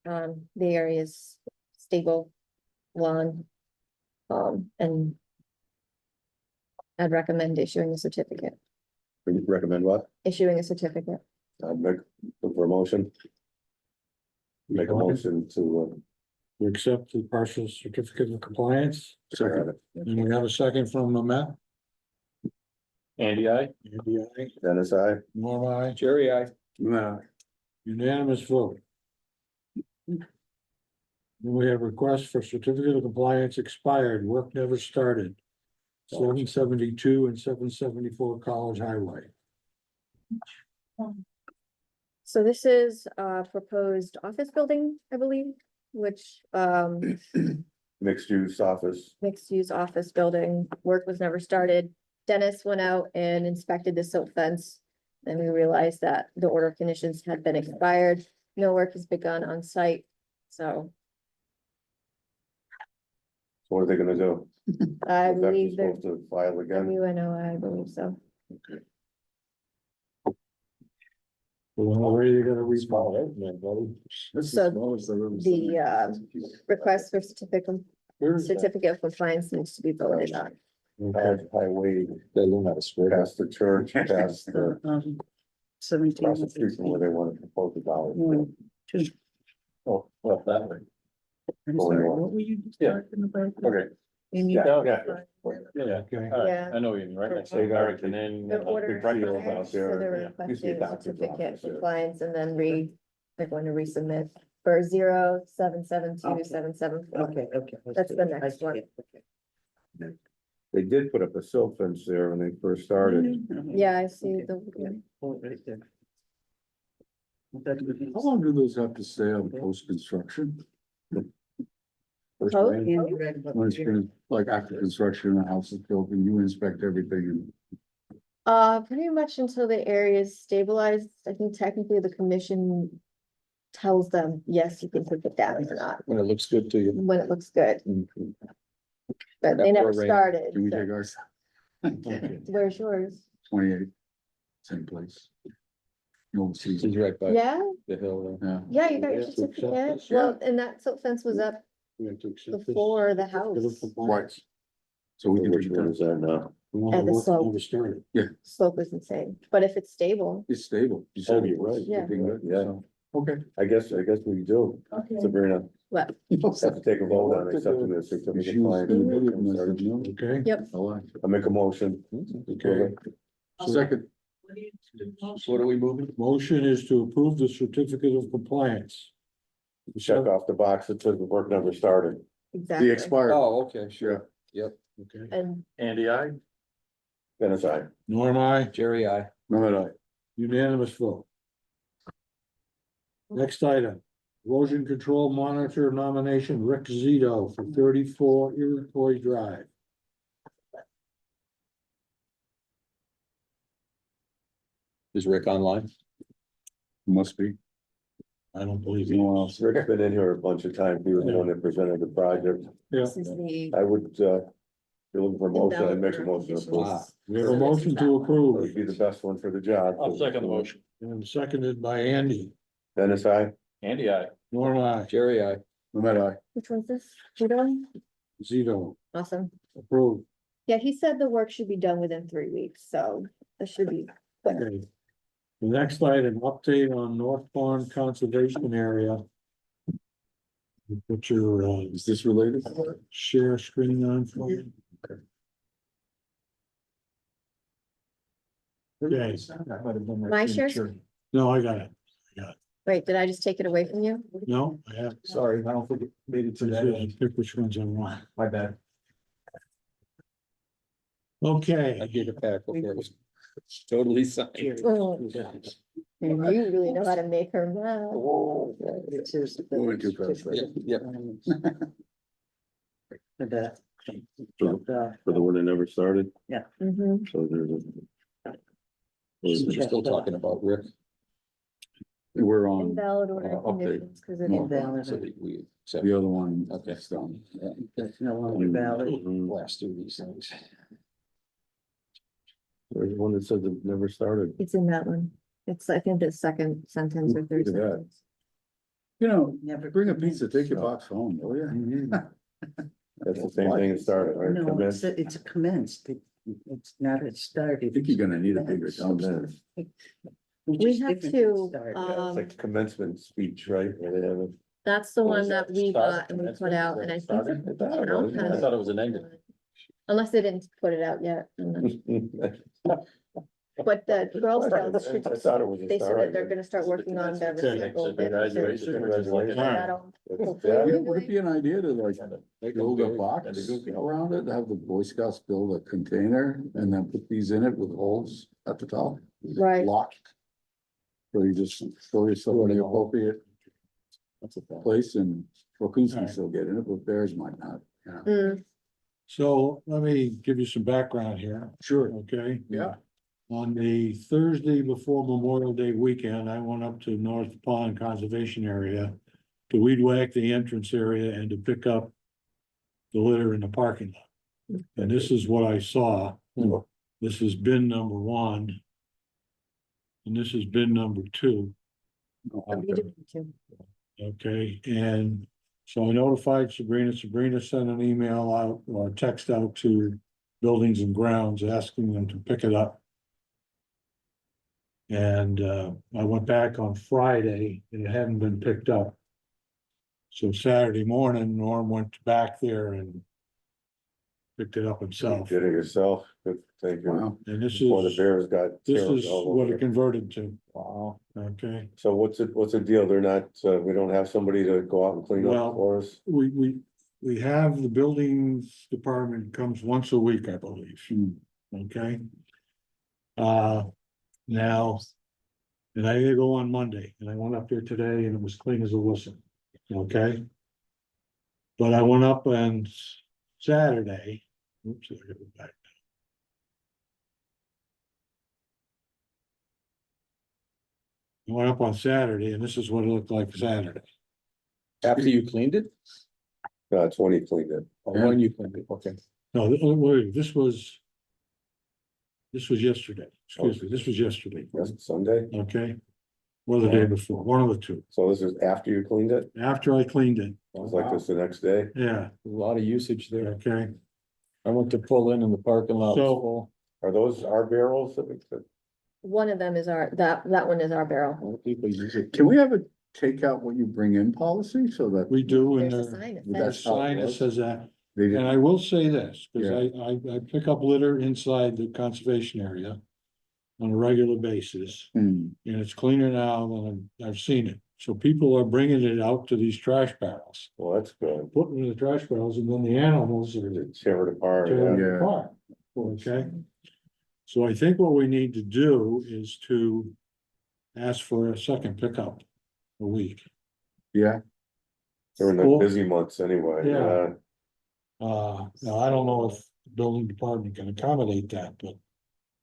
The area is stable lawn. And I'd recommend issuing a certificate, We recommend what? issuing a certificate. Make, look for a motion. Make a motion to, We accept the partial certificate of compliance. second, And we have a second from Matt. Andy, I. Andy, aye. Dennis, I. Norm, aye. Jerry, I. nah, Unanimous vote. We have request for certificate of compliance expired, work never started. 772 and 774 College Highway. So this is a proposed office building, I believe, which Mixed use office. mixed use office building, work was never started. Dennis went out and inspected the silt fence. And we realized that the order of conditions had been expired, no work has begun on site, so What are they gonna do? I Is that believe they're, supposed to file again? I believe so. Well, already they got a response. that's So as small as the room. the, Request for certificate of compliance needs to be voted on. Highway, They learn how to swear. past the church, past the, 17. across the street from where they want to propose the dollar. One, two. Oh, well, that way. I'm sorry, what were you just Yeah. talking about? Okay. And you- Yeah. Yeah. Okay. All right, Yeah. I know you mean, right next to They got it. Barrington Inn. The order big field expired, out so there, they're yeah. requesting Used to be a a doctor's certificate office, of yeah. compliance and then they're going to resubmit for 0772 774. Okay, okay. I That's see the it, I next see one. it, okay. They did put up a silt fence there when they first started. Yeah, I see the, Oh, right there. That would be- How long do those have to stay on post-construction? First Oh. rain. And you read about When it's the- been, like after construction, the house is built and you inspect everything pretty much until the area is stabilized. I think technically the commission tells them, yes, you can put it down or not, When it looks good to you. when it looks good, Mhm. but they After never a rain. started. can we so- take ours? Where's yours? 28, same place. No He's season, right by Yeah, the hill. yeah. yeah, you got your Yeah, to accept certificate. this, Well, and that silt fence was up We have to accept this before the certificate of house. compliance. So we can Which take one that. is that now? The one At that the work slope. never started. Slope is insane, but if it's stable, It's stable. You Oh, said it you're was. right. Yeah. Looking good, Yeah. so, Okay. I guess we do. Sabrina, what? have to take a vote on accepting the certificate She of was gonna do it and I said compliance. no. Okay, Yep. I like it. I make a motion. okay. Second, What are we moving? Motion is to approve the certificate of compliance. Check off the box that says the work never started. the Exactly. expired. Oh, okay, sure. Okay. And Andy, I. Dennis, I. Norm, I. Jerry, I. No, Unanimous vote. Next item, erosion control monitor nomination, Rick Zito for 34 Iroquois Drive. Is Rick online? must be. I don't believe No one he else. Rick's been in here a bunch of times. He was the one that presented the project. Yeah, this is the. I would, if you're looking for a motion, I'd make a motion to approve. Invalid. we have a motion to That would approve, be the best one for the job. I'll second the motion. and seconded by Andy. Dennis, I. Andy, I. Norm, I. Jerry, I. No, Which one's this? Judo? Zito, Awesome. approved. Yeah, he said the work should be done within 3 weeks, so that should be quick. Okay. The next item, update on North Pond Conservation Area. Put your, Is this related? share screen on for you. Okay, My shares- no, I got it. Wait, did I just take it away from you? No, I have. Sorry, I don't think it made it to that. Pick which ones I want. My bad. Okay. I gave it back before it was totally signed. Oh, you really know how to make her mad. It is. Moving too fast, right? Yep. For that. For the one that never started, Mhm. so there's We're still talking about Rick. We're on Invalid order of update. conditions, because it No. Invalid. So we accept the other one. Okay. It's done. Yeah. That's no longer valid. blast through these things. there's one that says it never started. It's in that one. It's, I think, the second sentence or third Look at that. sentence. You know, Never. bring a pizza, take your box home, will you? That's the same thing that started, right? No, Commenced. it's a commenced. It's not a I started. think you're gonna need a bigger dumpster. Commenced. Which We is have different to, than started. Yeah, it's like the commencement speech, right? Where they have it. That's the What one is that that? we Started? got and we That's put what it out, said. and I think. Started? the I thought it town was. I has- thought it was an ended. Unless they didn't put it out yet. I'm not- But the Girl Scouts, I thought it was a they said that they're start. gonna start working on the. Okay, reciprocal so bins, graduation, and graduation. that'll- That's- Would it be an idea to like build a box around it, have the Boy Scouts build a container and then put these in it with holes at the top? Right. Locked. So you just throw yourself in the appropriate That's a thing. place and raccoons can still get in it, but bears might not. Yeah. Mm, So let me give you some background here. Sure. Okay? Yeah. On the Thursday before Memorial Day weekend, I went up to North Pond Conservation Area to weed whack the entrance area and to pick up the litter in the parking lot. And this is what I saw. This is bin number 1. And this is bin number 2. we do too. Okay, and so I notified Sabrina. Sabrina sent an email out or a text out to Buildings and Grounds asking them to pick it up. And I went back on Friday and it hadn't been picked up. So Saturday morning, Norm went back there and picked it up himself. Did it yourself. Good, thank you. Wow. And this Before the is, bears got. this terrible is all what over. it converted to. Wow. Okay, So what's the deal? They're not, we don't have somebody to go out and clean Well- up for us? we have the buildings department comes once a week, I believe. Okay. Now. And I go on Monday and I went up there today and it was clean as a whistle. Okay. But I went up on Saturday. Oops, I gotta go back. I went up on Saturday and this is what it looked like Saturday. After you cleaned it? No, it's when he cleaned it. Or when you cleaned it? Okay. No, wait, this was. This was yesterday, excuse me, this was yesterday, That's Sunday. okay? Or the day before, one of the two, So this is after you cleaned it? after I cleaned it, It was like this the next day? yeah, A lot of usage there. okay, I went to pull in the parking lot. was So- full. Are those our barrels that we could? One of them is that one is our barrel. People use it. Can we have a take out what you bring in policy so that we do, and There's a there, sign that there's a says, sign that says that. they And didn't? I will say this, because Yeah. I pick up litter inside the conservation area on a regular basis, Hmm, and it's cleaner now than I've seen it. So people are bringing it out to these trash barrels, Well, that's good. putting it in the trash barrels, and then the animals are Tear it apart. tearing Yeah. it apart. Okay? So I think what we need to do is to ask for a second pickup a week. yeah, During the Cool. busy months anyway. Yeah. Now I don't know if the building department can accommodate that, but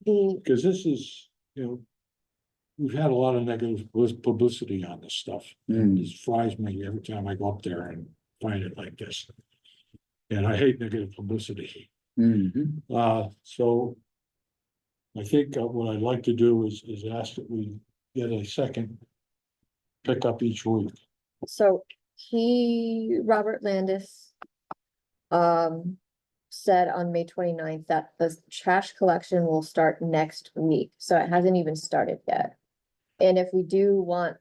the, because this is, we've had a lot of negative publicity on this stuff. Hmm. This fries me every time I go up there and find it like this. And I hate negative publicity. Mhm. So I think what I'd like to do is ask that we get a second pickup each week. so Robert Landis. Said on May 29th that the trash collection will start next week, so it hasn't even started yet. And if we do want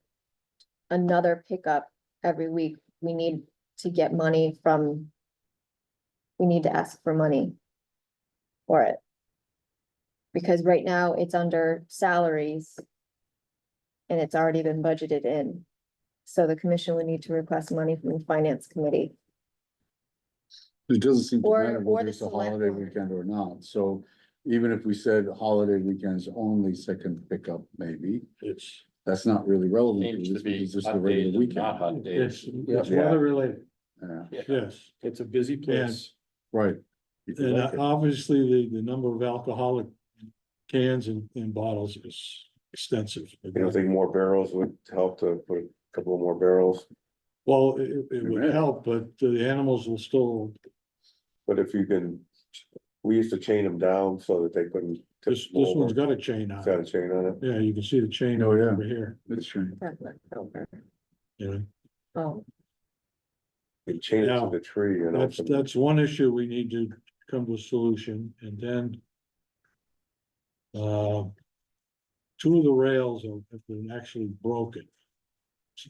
another pickup every week, we need to get money from. We need to ask for money. For it. Because right now it's under salaries. And it's already been budgeted in. So the commission would need to request money from the finance committee. It doesn't seem to Or- matter or whether the it's a select holiday board. weekend or not, so even if we said holiday weekends only second pickup, maybe, It's, that's not really relevant. Seems because to be it's just a hot regular days and weekend. not hot days. it's Yeah. weather related, Yeah, yes. It's a busy place. right. If you And like it. obviously, the number of alcoholic cans and bottles is extensive. You don't think more barrels would help to put a couple more barrels? Well, it would Yeah. help, but the animals will still, But if you can, we used to chain them down so that they couldn't. tip this one's over. got a chain on It's got it. a chain on it. Yeah, you can see the chain Oh, yeah. over here, That's true. you know, Oh, You chain it Now, to the tree, you know. that's one issue we need to come to a solution, and then. Two of the rails have been actually broken.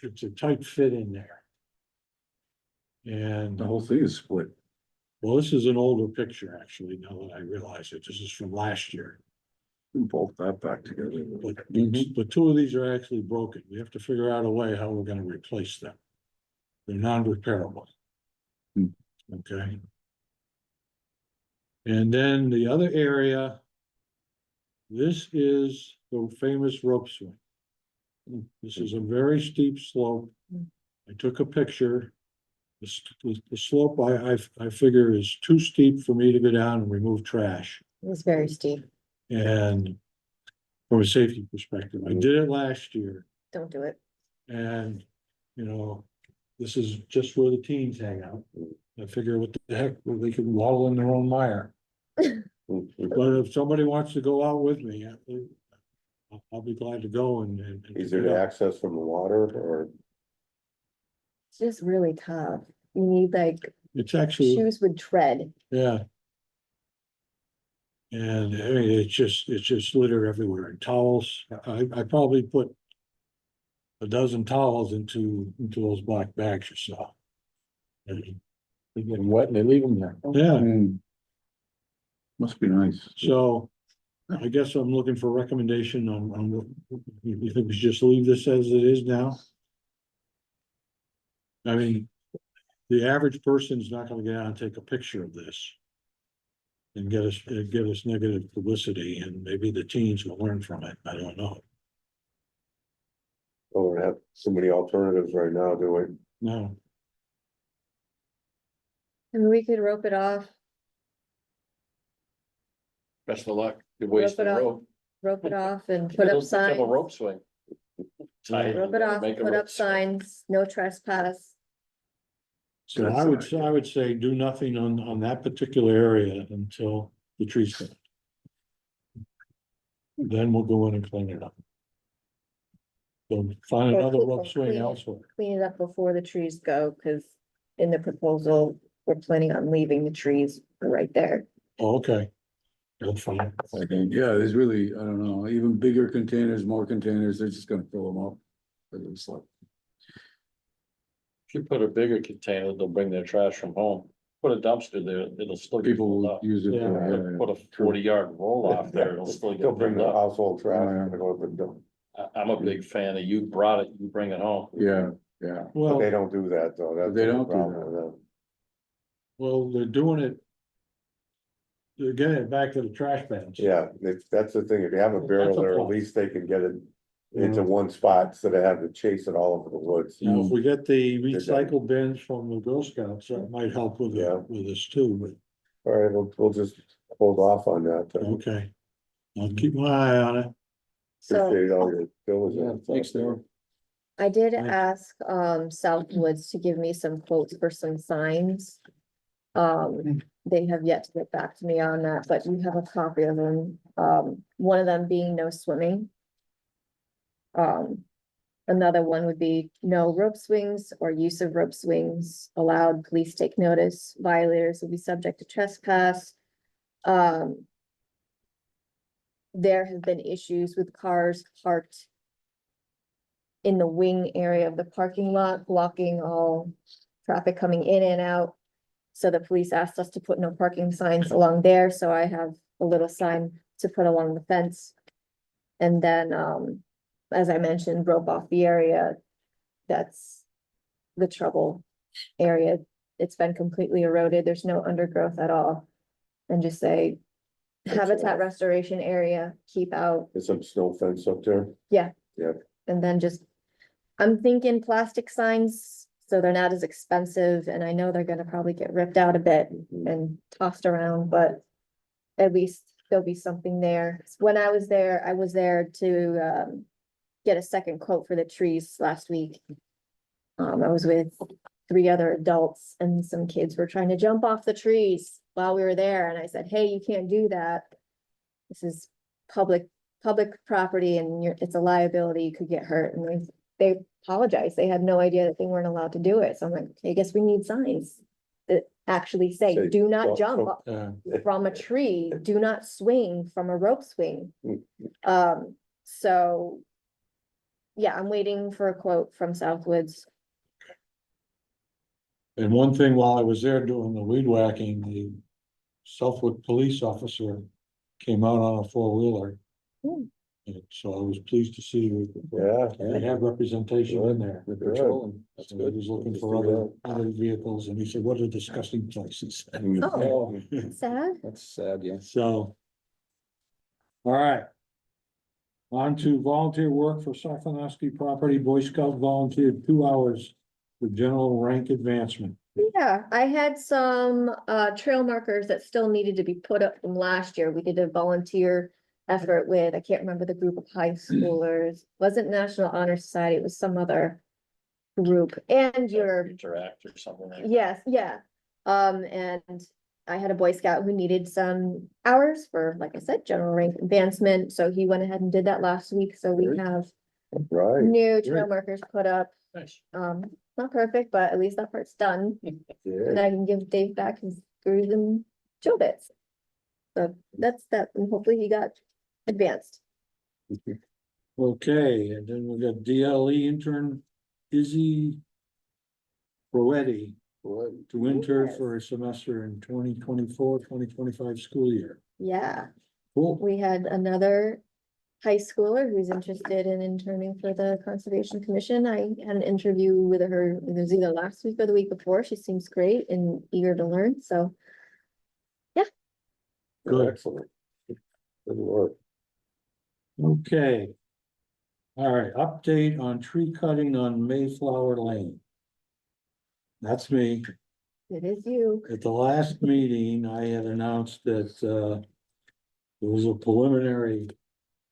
It's a tight fit in there. And, The whole thing is split. well, this is an older picture, actually, now that I realize it, this is from last year. Bolt that back together. But two of these are actually broken, we have to figure out a way how we're gonna replace them. They're non-repairable. Hmm. Okay. And then the other area. This is the famous rope swing. This is a very steep slope. I took a picture. The slope I figure is too steep for me to go down and remove trash. it's very steep. And from a safety perspective, I did it last year Don't do it. and, you know, this is just where the teens hang out. I figure what the heck, well, they can wallow in their own mire. But if somebody wants to go out with me, I'll be glad to go and. Is there to access from the water or? It's just really tough. You need like It's actually, shoes with tread. yeah. And I mean, it's just litter everywhere and towels. I probably put a dozen towels into those black bags or so. And, They get wet and they leave them there. yeah, Hmm. Must be nice. so I guess I'm looking for a recommendation on, you think we should just leave this as it is now? I mean, the average person's not gonna get out and take a picture of this. And give us negative publicity, and maybe the teens will learn from it, I don't know, Or have so many alternatives right now, do we? no, And we could rope it off, Best of luck. Good waste of Rope it rope. and put up It'll become signs. A rope swing. Tie it Rope it off, make a put rope up swing. signs, no trespass. so I would say do nothing on that particular area until the trees come. Then we'll go in and clean it up. So find Or another clean- rope swing clean it. elsewhere. Clean it up before the trees go, cause in the proposal, we're planning on leaving the trees right there. Oh, okay. That's fine. Yeah, there's really, I don't know, even bigger containers, more containers, they're just gonna fill them up. But it's like, If you put a bigger container, they'll bring their trash from home. Put a dumpster there, it'll still. get people filled will up. use it. Yeah. for- Put a 40-yard roll off there, it'll still They'll get bring filled the up. household trash. They go to the dump. I'm a big fan of you brought it, you bring it home. Yeah, yeah. But Well, they don't do that though. That's They the don't do problem that. with them. well, they're doing it. They're getting it back to the trash bins. Yeah, that's the thing. If you have a barrel That's a there, at plus. least they can get it into one spot instead of having to chase it all over the woods. Now, if we get the Did that. recycle bins from the Girl Scouts, that might help with, Yeah. with this too, but. All right, we'll just hold off on that. then. Okay. I'll keep my eye on it. So Appreciate all your Yeah, diligence. thanks, Darryl. I did Thanks. ask, Southwoods to give me some quotes for some signs. They have yet to get back to me on that, but you have a copy of them. One of them being no swimming. Another one would be no rope swings or use of rope swings allowed. Police take notice. Violators will be subject to trespass. There have been issues with cars parked in the wing area of the parking lot, blocking all traffic coming in and out. So the police asked us to put no parking signs along there, so I have a little sign to put along the fence. And then, as I mentioned, rope off the area, that's the trouble area. It's been completely eroded, there's no undergrowth at all. And just say habitat restoration area, keep out, There's some snow fence up there. and then just, I'm thinking plastic signs, so they're not as expensive, and I know they're gonna probably get ripped out a bit and tossed around, but at least there'll be something there. When I was there to, get a second quote for the trees last week. I was with 3 other adults, and some kids were trying to jump off the trees while we were there, and I said, hey, you can't do that. This is public property, and it's a liability, you could get hurt, and they apologized, they had no idea that they weren't allowed to do it, so I'm like, okay, I guess we need signs that actually say, Say, do not don't- jump don't- from a tree, do not swing from a rope swing. So. Yeah, I'm waiting for a quote from Southwoods. And one thing, while I was there doing the weed whacking, the Southwood police officer came out on a 4-wheeler. Hmm. And so I was pleased to see Yeah. they have representation in there. They're patrolling. That's So he good. was looking Good to for see other vehicles, and he said, what a disgusting place, he said. Oh, sad. That's sad, yeah. So. All right. On to volunteer work for Sokonoski property. Boy Scout volunteered 2 hours for general rank advancement. Yeah, I had some trail markers that still needed to be put up from last year. We did a volunteer effort with, I can't remember the group of high schoolers. Wasn't National Honor Society, it was some other group, and your, Interact or something like. yes, yeah. And I had a Boy Scout who needed some hours for, like I said, general rank advancement, so he went ahead and did that last week, so we Great. have Right. new trail Great. markers put up. Nice. Not perfect, but at least that part's done. And Yeah. I can give Dave back his screws and drill bits. So that's that, and hopefully he got advanced. Okay, and then we got DLE intern Izzy Roetti to enter Yes. for a semester in 2024-2025 school year. Yeah, Cool. we had another high schooler who's interested in interning for the Conservation Commission. I had an interview with her, it was either last week or the week before. She seems great and eager to learn, so. Good. Excellent. Good work. Okay. All right, update on tree cutting on Mayflower Lane. That's me. It is you. At the last meeting, I had announced that, there was a preliminary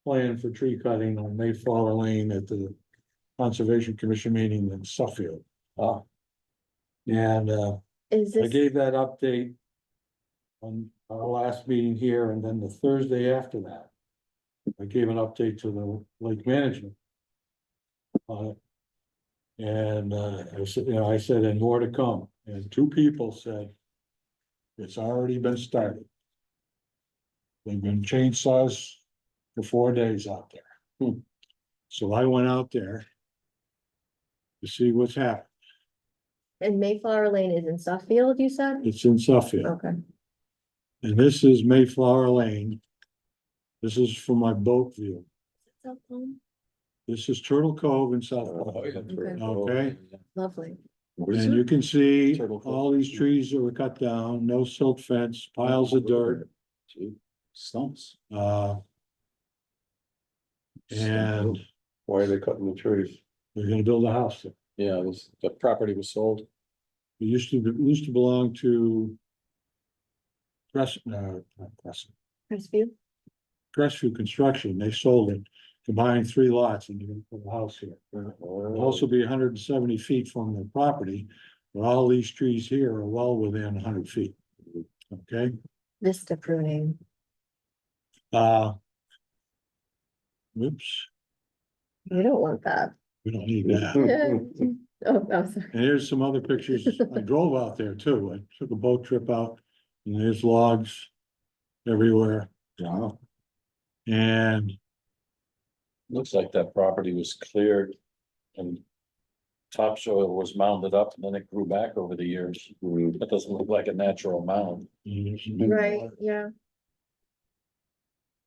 plan for tree cutting on Mayflower Lane at the Conservation Commission meeting in Suffield. And, Is I this, gave that update on our last meeting here, and then the Thursday after that, I gave an update to the lake management. And, I said, I said, and more to come, and 2 people said, it's already been started. They've been chainsaws for 4 days out there. So I went out there to see what's happening. and Mayflower Lane is in Suffield, you said? It's in Suffield. Okay. And this is Mayflower Lane. This is from my boat view. South Palm? This is Turtle Cove in South. Oh, Florida. yeah. Okay. Lovely. What is And it? you can see Turtle Cove. all these trees that were cut down, no silt fence, piles of dirt, Gee, Stumps. and Why are they cutting the trees? they're gonna build a house there. Yeah, the property was sold. It used to belong to not Crestview? Crestview Construction. They sold it, combining 3 lots, and you're gonna put a house here. It'll also be 170 feet from the property, but all these trees here are well within 100 feet. Okay, Vista pruning. whoops, You don't want that. we don't need that. Oh, sorry. And here's some other pictures. I drove out there too. I took a boat trip out, and there's logs everywhere. Wow. And Looks like that property was cleared and topsoil was mounded up and then it grew back over the years. That doesn't look like a natural mound. Right, yeah.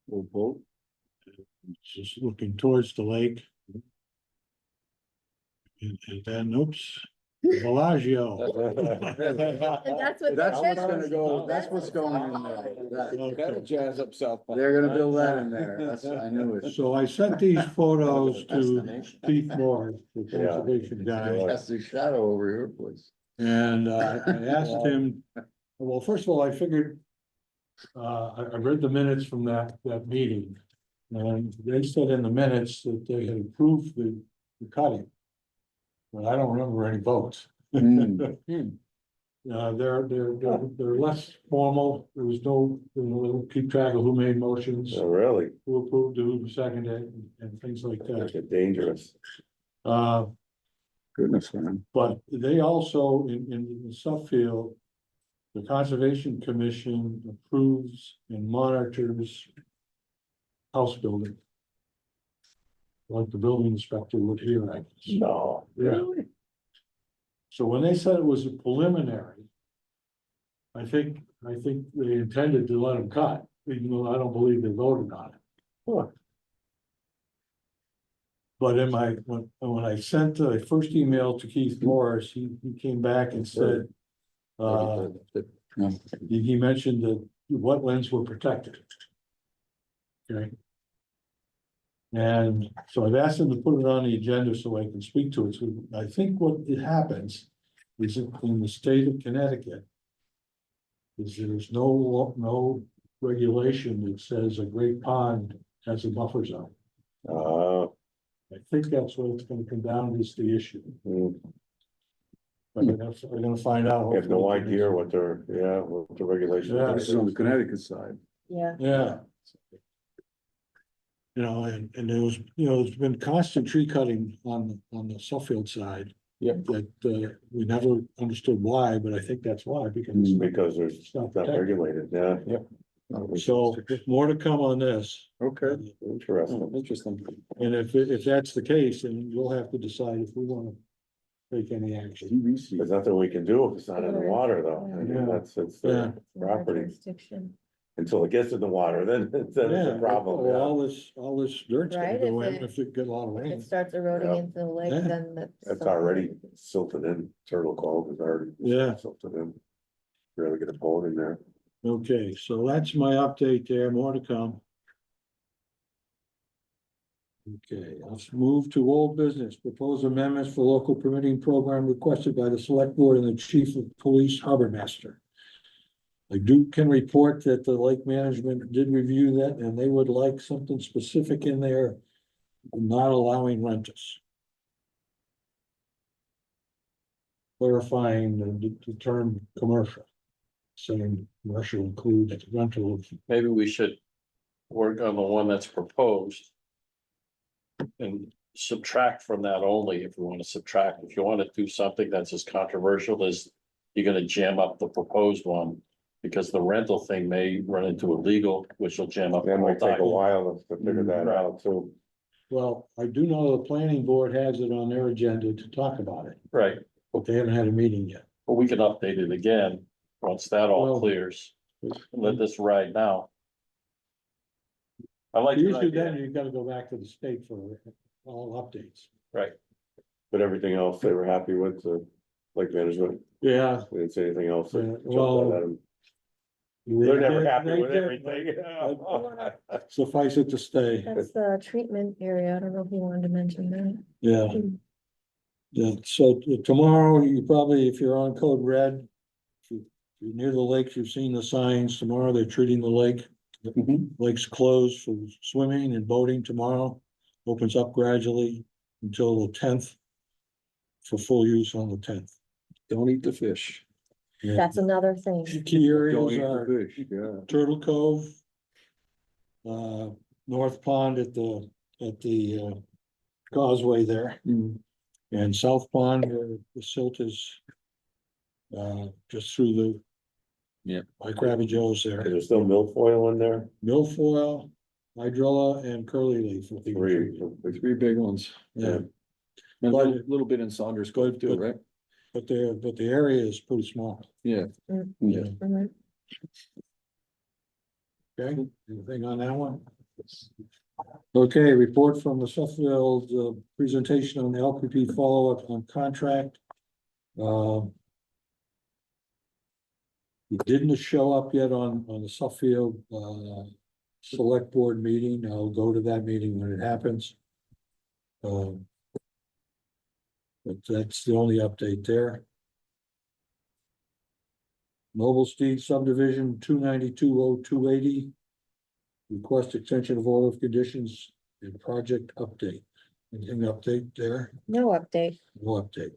We'll vote. Just looking towards the lake. And then, oops, Bellagio. And that's what. That's they what's said. gonna go, that's what's going in there. That'll jazz up South. They're gonna build that in there, that's, I knew it. So I sent these photos to Destination. Keith Moore, the conservation guy, That's the shadow over your place. and I asked him, well, first of all, I figured. I read the minutes from that meeting, and they said in the minutes that they had approved the cutting. But I don't remember any votes. They're less formal, there was no, we'll keep track of who made motions, Oh, really? who approved, who seconded, and things like That's that. dangerous. Goodness, man. But they also, in Suffield, the Conservation Commission approves and monitors house building. Like the building inspector would hear, I guess. No. Yeah. So when they said it was a preliminary, I think they intended to let them cut, even though I don't believe they voted on it. But when I sent the first email to Keith Morris, he came back and said, he mentioned that wetlands were protected. Okay. And so I've asked him to put it on the agenda so I can speak to it. So I think what it happens is in the state of Connecticut. Is there's no regulation that says a great pond has a buffer zone. I think that's what it's gonna come down to, is the issue. I'm gonna find out. I have no idea what the regulations. Yeah. are. This is on the Connecticut side. Yeah. Yeah. You know, and there was, there's been constant tree cutting on the Suffield side. Yep. That, we never understood why, but I think that's why, because. Because there's It's not not protected. regulated, yeah. Yep. So more to come on this. Okay. Interesting. Interesting. And if that's the case, then we'll have to decide if we wanna take any action. There's nothing we can do if it's not in the water, though. I mean, Yeah. it's Yeah. their property. Jurisdiction. Until it gets in the water, then it's a Yeah, problem. well, yeah. all this dirt's gonna Right, go if in it- if it get a lot of If rain. it starts eroding Yeah. into the lake, Yeah. then that's. It's already silted in. Turtle Cove is already. Yeah. Silted in. Really get a boat in there. Okay, so that's my update there, more to come. Okay, let's move to old business, proposed amendments for local permitting program requested by the select board and the chief of police harbor master. I can report that the lake management did review that, and they would like something specific in there, not allowing rentals. Clarifying the term commercial. Saying commercial includes rental of. Maybe we should work on the one that's proposed. And subtract from that only if we want to subtract. If you want to do something that's as controversial as you're gonna jam up the proposed one. Because the rental thing may run into illegal, which will jam up. the That whole might take a document. while to figure that Right. out too. Well, I do know the planning board has it on their agenda to talk about it, Right, but they haven't had a meeting yet. but we can update it again, once that all Well- clears, let this ride now. I like your Usually then idea, you gotta go back to the state for all updates. right, But everything else they were happy with, the lake management, Yeah. they didn't say anything else. that Yeah, jumped well, out at 'em. They're never happy with They- everything. Suffice it to stay, That's the treatment area. I don't know if you wanted to mention that. yeah. Yeah, so tomorrow, you probably, if you're on code red. If you're near the lakes, you've seen the signs, tomorrow they're treating the lake. Lake's closed for swimming and boating tomorrow, opens up gradually until the 10th. For full use on the 10th. Don't eat the fish. That's another thing. Key Don't areas eat the are fish, yeah. Turtle Cove. North Pond at the causeway there. And South Pond where the silt is. Just through the. Yeah. By Krabby Joe's Is there, there still milfoil in there? milfoil, hydrilla and curly leaf. Three. The three big ones. Yeah. And a But- little bit in Saunders Cove too, right? but the area is pretty small. Yeah. Mm. Yeah. Mhm. Okay, anything on that one? Okay, report from the Suffield, presentation on the LPP follow-up on contract. Um. He didn't show up yet on the Suffield, select board meeting. I'll go to that meeting when it happens. Um. But that's the only update there. Noble Steed subdivision 2920280. Request extension of order of conditions and project update. Anything update there? No update. No update.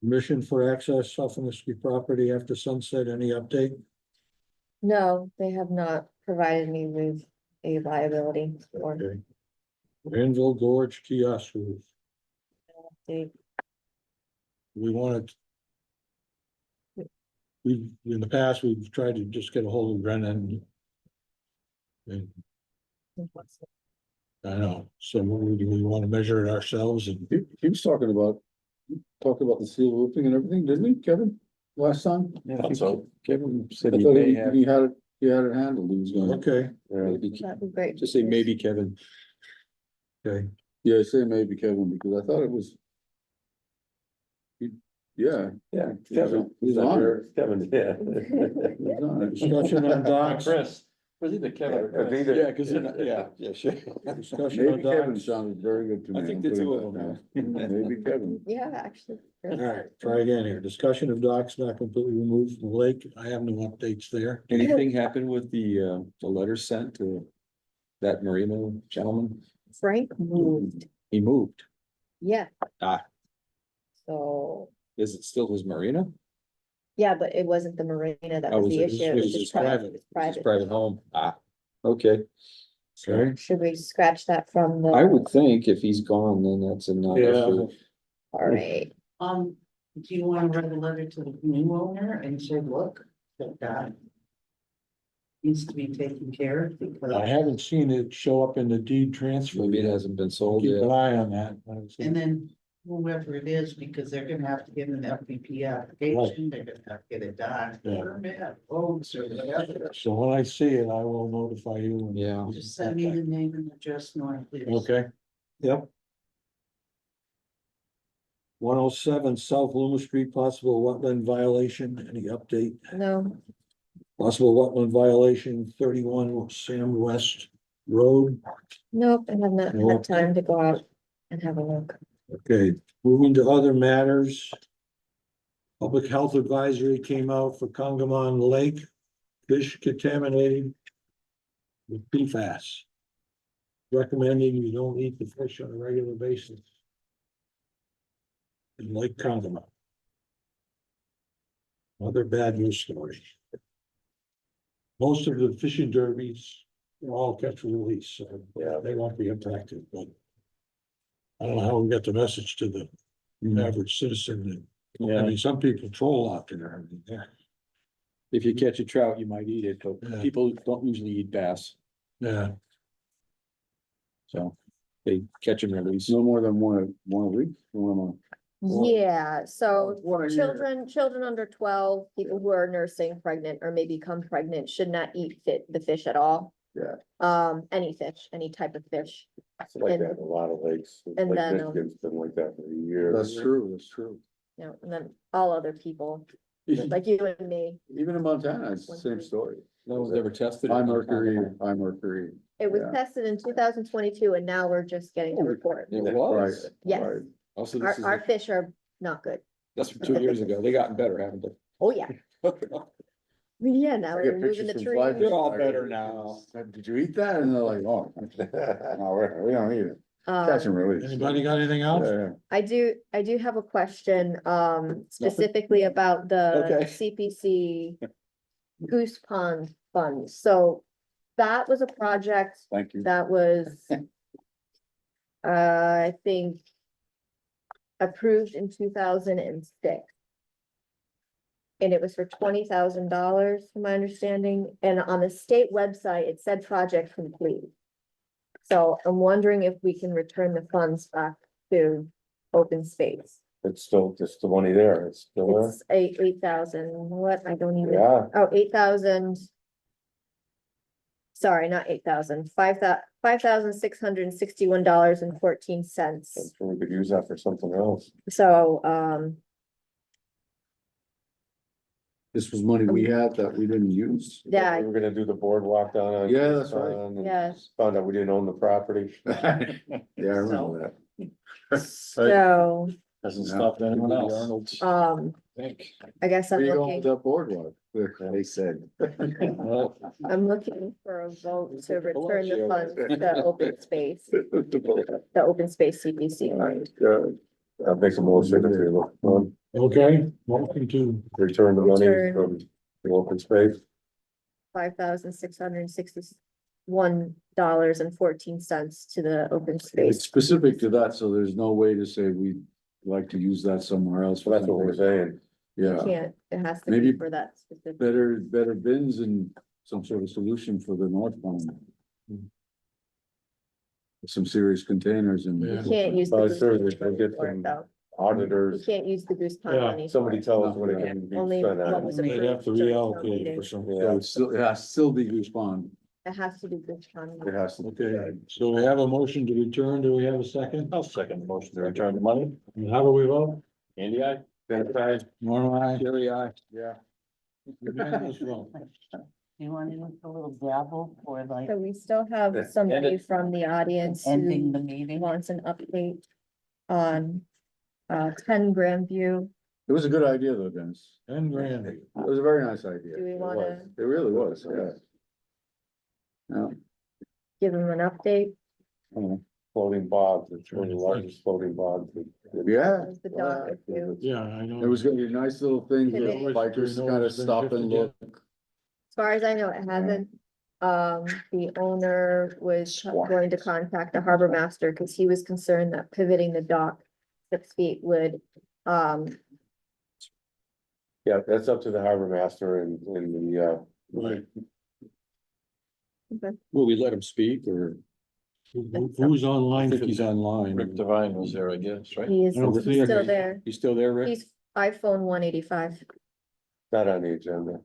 Permission for access Suffolk property after sunset, any update? No, they have not provided me with a liability or Okay. Granville Gorge kiosk roof. update. We wanted. We, in the past, we've tried to just get a hold of Brennan. And I know, so do we want to measure it ourselves and He was talking about the seal roofing and everything, didn't he, Kevin? Last time? Yeah, I think so. Kevin I said he thought may have, he had it handled, he was gonna, okay, maybe, That'd be great. just say maybe Kevin. okay. yeah, say maybe Kevin, because I thought it was. Yeah. Yeah. Kevin, he's on it. Kevin, yeah. He's on it. Discussion on docks, Chris, was either Kevin or Chris? Either. Yeah, cause, yeah, sure. discussion on Maybe Kevin docks. sounded very good to me. I think I'm the two putting of that them down. Maybe Kevin. Yeah, actually. All right, try again here. Discussion of docks not completely removed from the lake. I have no updates there. Anything happened with the letter sent to that Marino gentleman? Frank moved, He moved. yeah. Ah. So, Is it still his marina? yeah, but it wasn't the marina that Oh, was the was it- issue. It was was it just private. It's It's his private. private home. Ah, okay. Okay, Should we scratch that from the? I would think if he's gone, then that's a non-issue. All right, Do you wanna write a letter to the new owner and say, look, that guy needs to be taken care of because. I haven't seen it show up in the deed transfer. Maybe it yet. hasn't been sold Keep an yet. eye on that. And then whoever it is, because they're gonna have to get an FPP application, they're gonna have to get it done. Yeah. Permit, roads or whatever. So when I see it, I will notify you. and- Yeah. Just send me the name and address, Norm, please. Okay, yep. 107 South Loomis Street, possible wetland violation, any update? no, Possible wetland violation, 31 Sam West Road. nope, I have not No. had time to go out and have a look. Okay, moving to other matters. Public Health Advisory came out for Congamon Lake, fish contaminated with PFAS. Recommending you don't eat the fish on a regular basis in Lake Congamon. Another bad news story. Most of the fishing derbies are all catch and release, so Yeah. they won't be impacted, but I don't know how we got the message to the average citizen. I Yeah, mean, some people troll out there. I mean, yeah, if you catch a trout, you might eat it, but Yeah. people don't usually eat bass, yeah, so they catch and release. No more than one a week, one a month. Well, Yeah, so One a year. children under 12, people who are nursing, pregnant, or may become pregnant should not eat the fish at all. Yeah. Any fish, any type of fish. It's like And- that in a lot of lakes. and Like then, Michigan's been like that for years. That's true, that's true. You know, and then all other people, like you and me. Even in Montana, it's the same story. No one's ever tested. it. High mercury. It was Yeah. tested in 2022 and now we're just getting the report. It Right, was. Yes. right. Also, Our, this is, our fish are not good. that's from 2 years ago. They gotten better, haven't they? Oh, yeah. Yeah, now I we're get removing pictures the from trees. Fly They're all Fishing. better now. Did you eat that? And they're like, oh, no, we don't eat it. Catch and release. anybody got anything else? Yeah, I do have a question, specifically about the Okay. CPC Goose Pond funds. So that was a project thank you. that was, I think, approved in 2006. And it was for $20,000, from my understanding, and on the state website, it said project complete. So I'm wondering if we can return the funds back to open space. It's still just the money there, it's still there. It's 8,000, what, I don't even, Yeah, oh, 8,000. Sorry, not 8,000, $5,661.14. I'm sure we could use that for something else. So, This was money we had that we didn't use. yeah, We were gonna do the boardwalk down on. Yeah, that's right. Tucson, and Yes. Found out we didn't own the property. Yeah, I remember so, Doesn't Yeah. stop anyone else. Arnold's. Think. I guess that. I'm Where you going looking, with that boardwalk? They said. I'm looking for a vote to return the funds to open space, the open space CPC fund. I'll make a motion if you look, Okay, welcome to, return the money Return. from the open space. $5,661.14 to the open It's space. specific to that, so there's no way to say we'd like to use that somewhere else. So that's what we're saying. You Yeah, can't, it has to be Maybe for that specific. better bins and some sort of solution for the north pond. Some serious containers and. Yeah. You can't use the. Well, Goose sure, Pond we can get for it, some though. You Auditors, can't use the Goose Pond Yeah, money. for somebody it. tell us what it can be Only spent what on. was they'd have to approved during town reallocate it meeting. for some. So Yeah, it's still, it has to still be Goose Pond. It has to be Goose Pond. it has to. Okay, so we have a motion to return. Do we have a second? I'll second the motion to return the money. And how do we vote? Andy, I. Norm, aye. Jerry, I. Yeah. Unanimous vote. You want to a little gavel or like So we still have Yeah. somebody from the audience ending who the meeting? wants an update on 10 Grandview. It was a good idea though, Dennis. 10 grand. It was a very nice idea. Do we It wanna- was. It really was, yeah. Yeah. Give him an update. Floating bogs, it's one of the largest floating bogs. Yeah. What does the dog do? Yeah, I know. It was gonna be a nice little thing, Did where it- bikers gotta stop and look. As far as I know, it hasn't. The owner was going to contact the harbor master because he was concerned that pivoting the dock 6 feet would, Yeah, that's up to the harbor master and the, Will we let him speak or? Who's online? I think for he's that? online. Rick Devine was there, I guess, right? he is I don't he's see it. still there. You still there, Rick? He's iPhone 185. not on the agenda.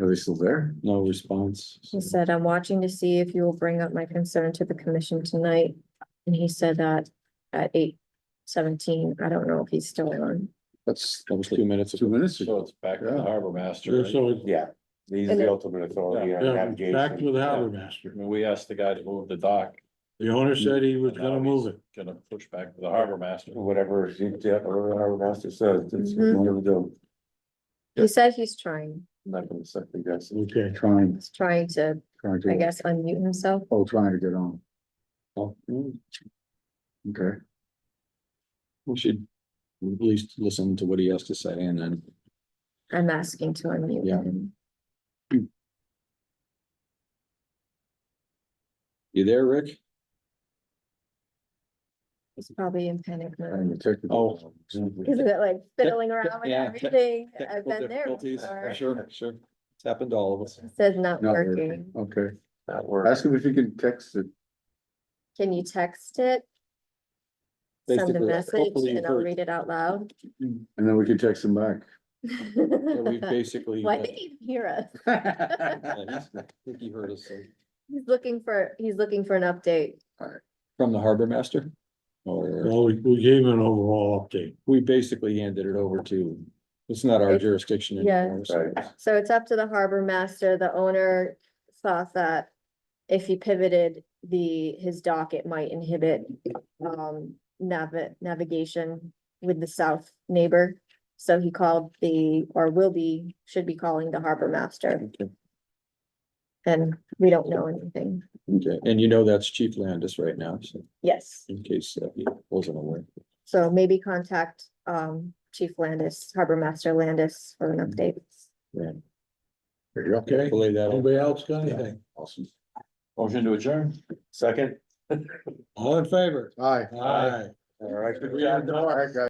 Are they still there? No response. He said, I'm watching to see if you will bring up my concern to the commission tonight. And he said that at 8:17. I don't know if he's still on. That was 2 minutes. 2 minutes So ago. it's back to the Yeah. harbor master. Yeah, right? so, Yeah, he's And the then- ultimate authority on yeah, navigation. back to the harbor master. I mean, we asked the guy to move the dock. The owner said he was and gonna now move he's it. Gonna push back to the harbor master. Whatever, whatever the harbor master says, that's what Mhm. we're gonna do. He said he's trying. I'm not gonna second guess. Okay. Trying He's trying to, I to, guess, unmute himself. oh, trying to get on. Oh, Okay. we should at least listen to what he has to say and then. I'm asking to unmute Yeah. him. You there, Rick? He's probably in panic And mode. the technical. Isn't it like fiddling around with yeah, everything? I've Technical been there difficulties. before. Sure. It's happened to all of us. It says not Not working. Okay. That works. Ask him if he can text it. Can you text it? Send a Basically, message hopefully and you've I'll heard- read it out loud. And then we can text him back. Yeah, we basically. Why did he hear us? I think he heard us He's looking for an update. from the harbor master. Or Well, we gave him an overall update. we basically handed it over to, it's not our It- jurisdiction yeah. anymore. so- Right. So it's up to the harbor master. The owner thought that if he pivoted his dock, it might inhibit navigation with the south neighbor. So he called should be calling the harbor master, Okay. and we don't know anything. Okay, and you know that's Chief Landis right now, so Yes, in case he wasn't aware. so maybe contact Chief Landis, Harbor Master Landis for an update. Yeah. Okay, Hopefully that'll. anybody else got anything? Awesome. Motion to adjourn. Second? All in favor? Aye. Aye. All right. We are done. All right, guys.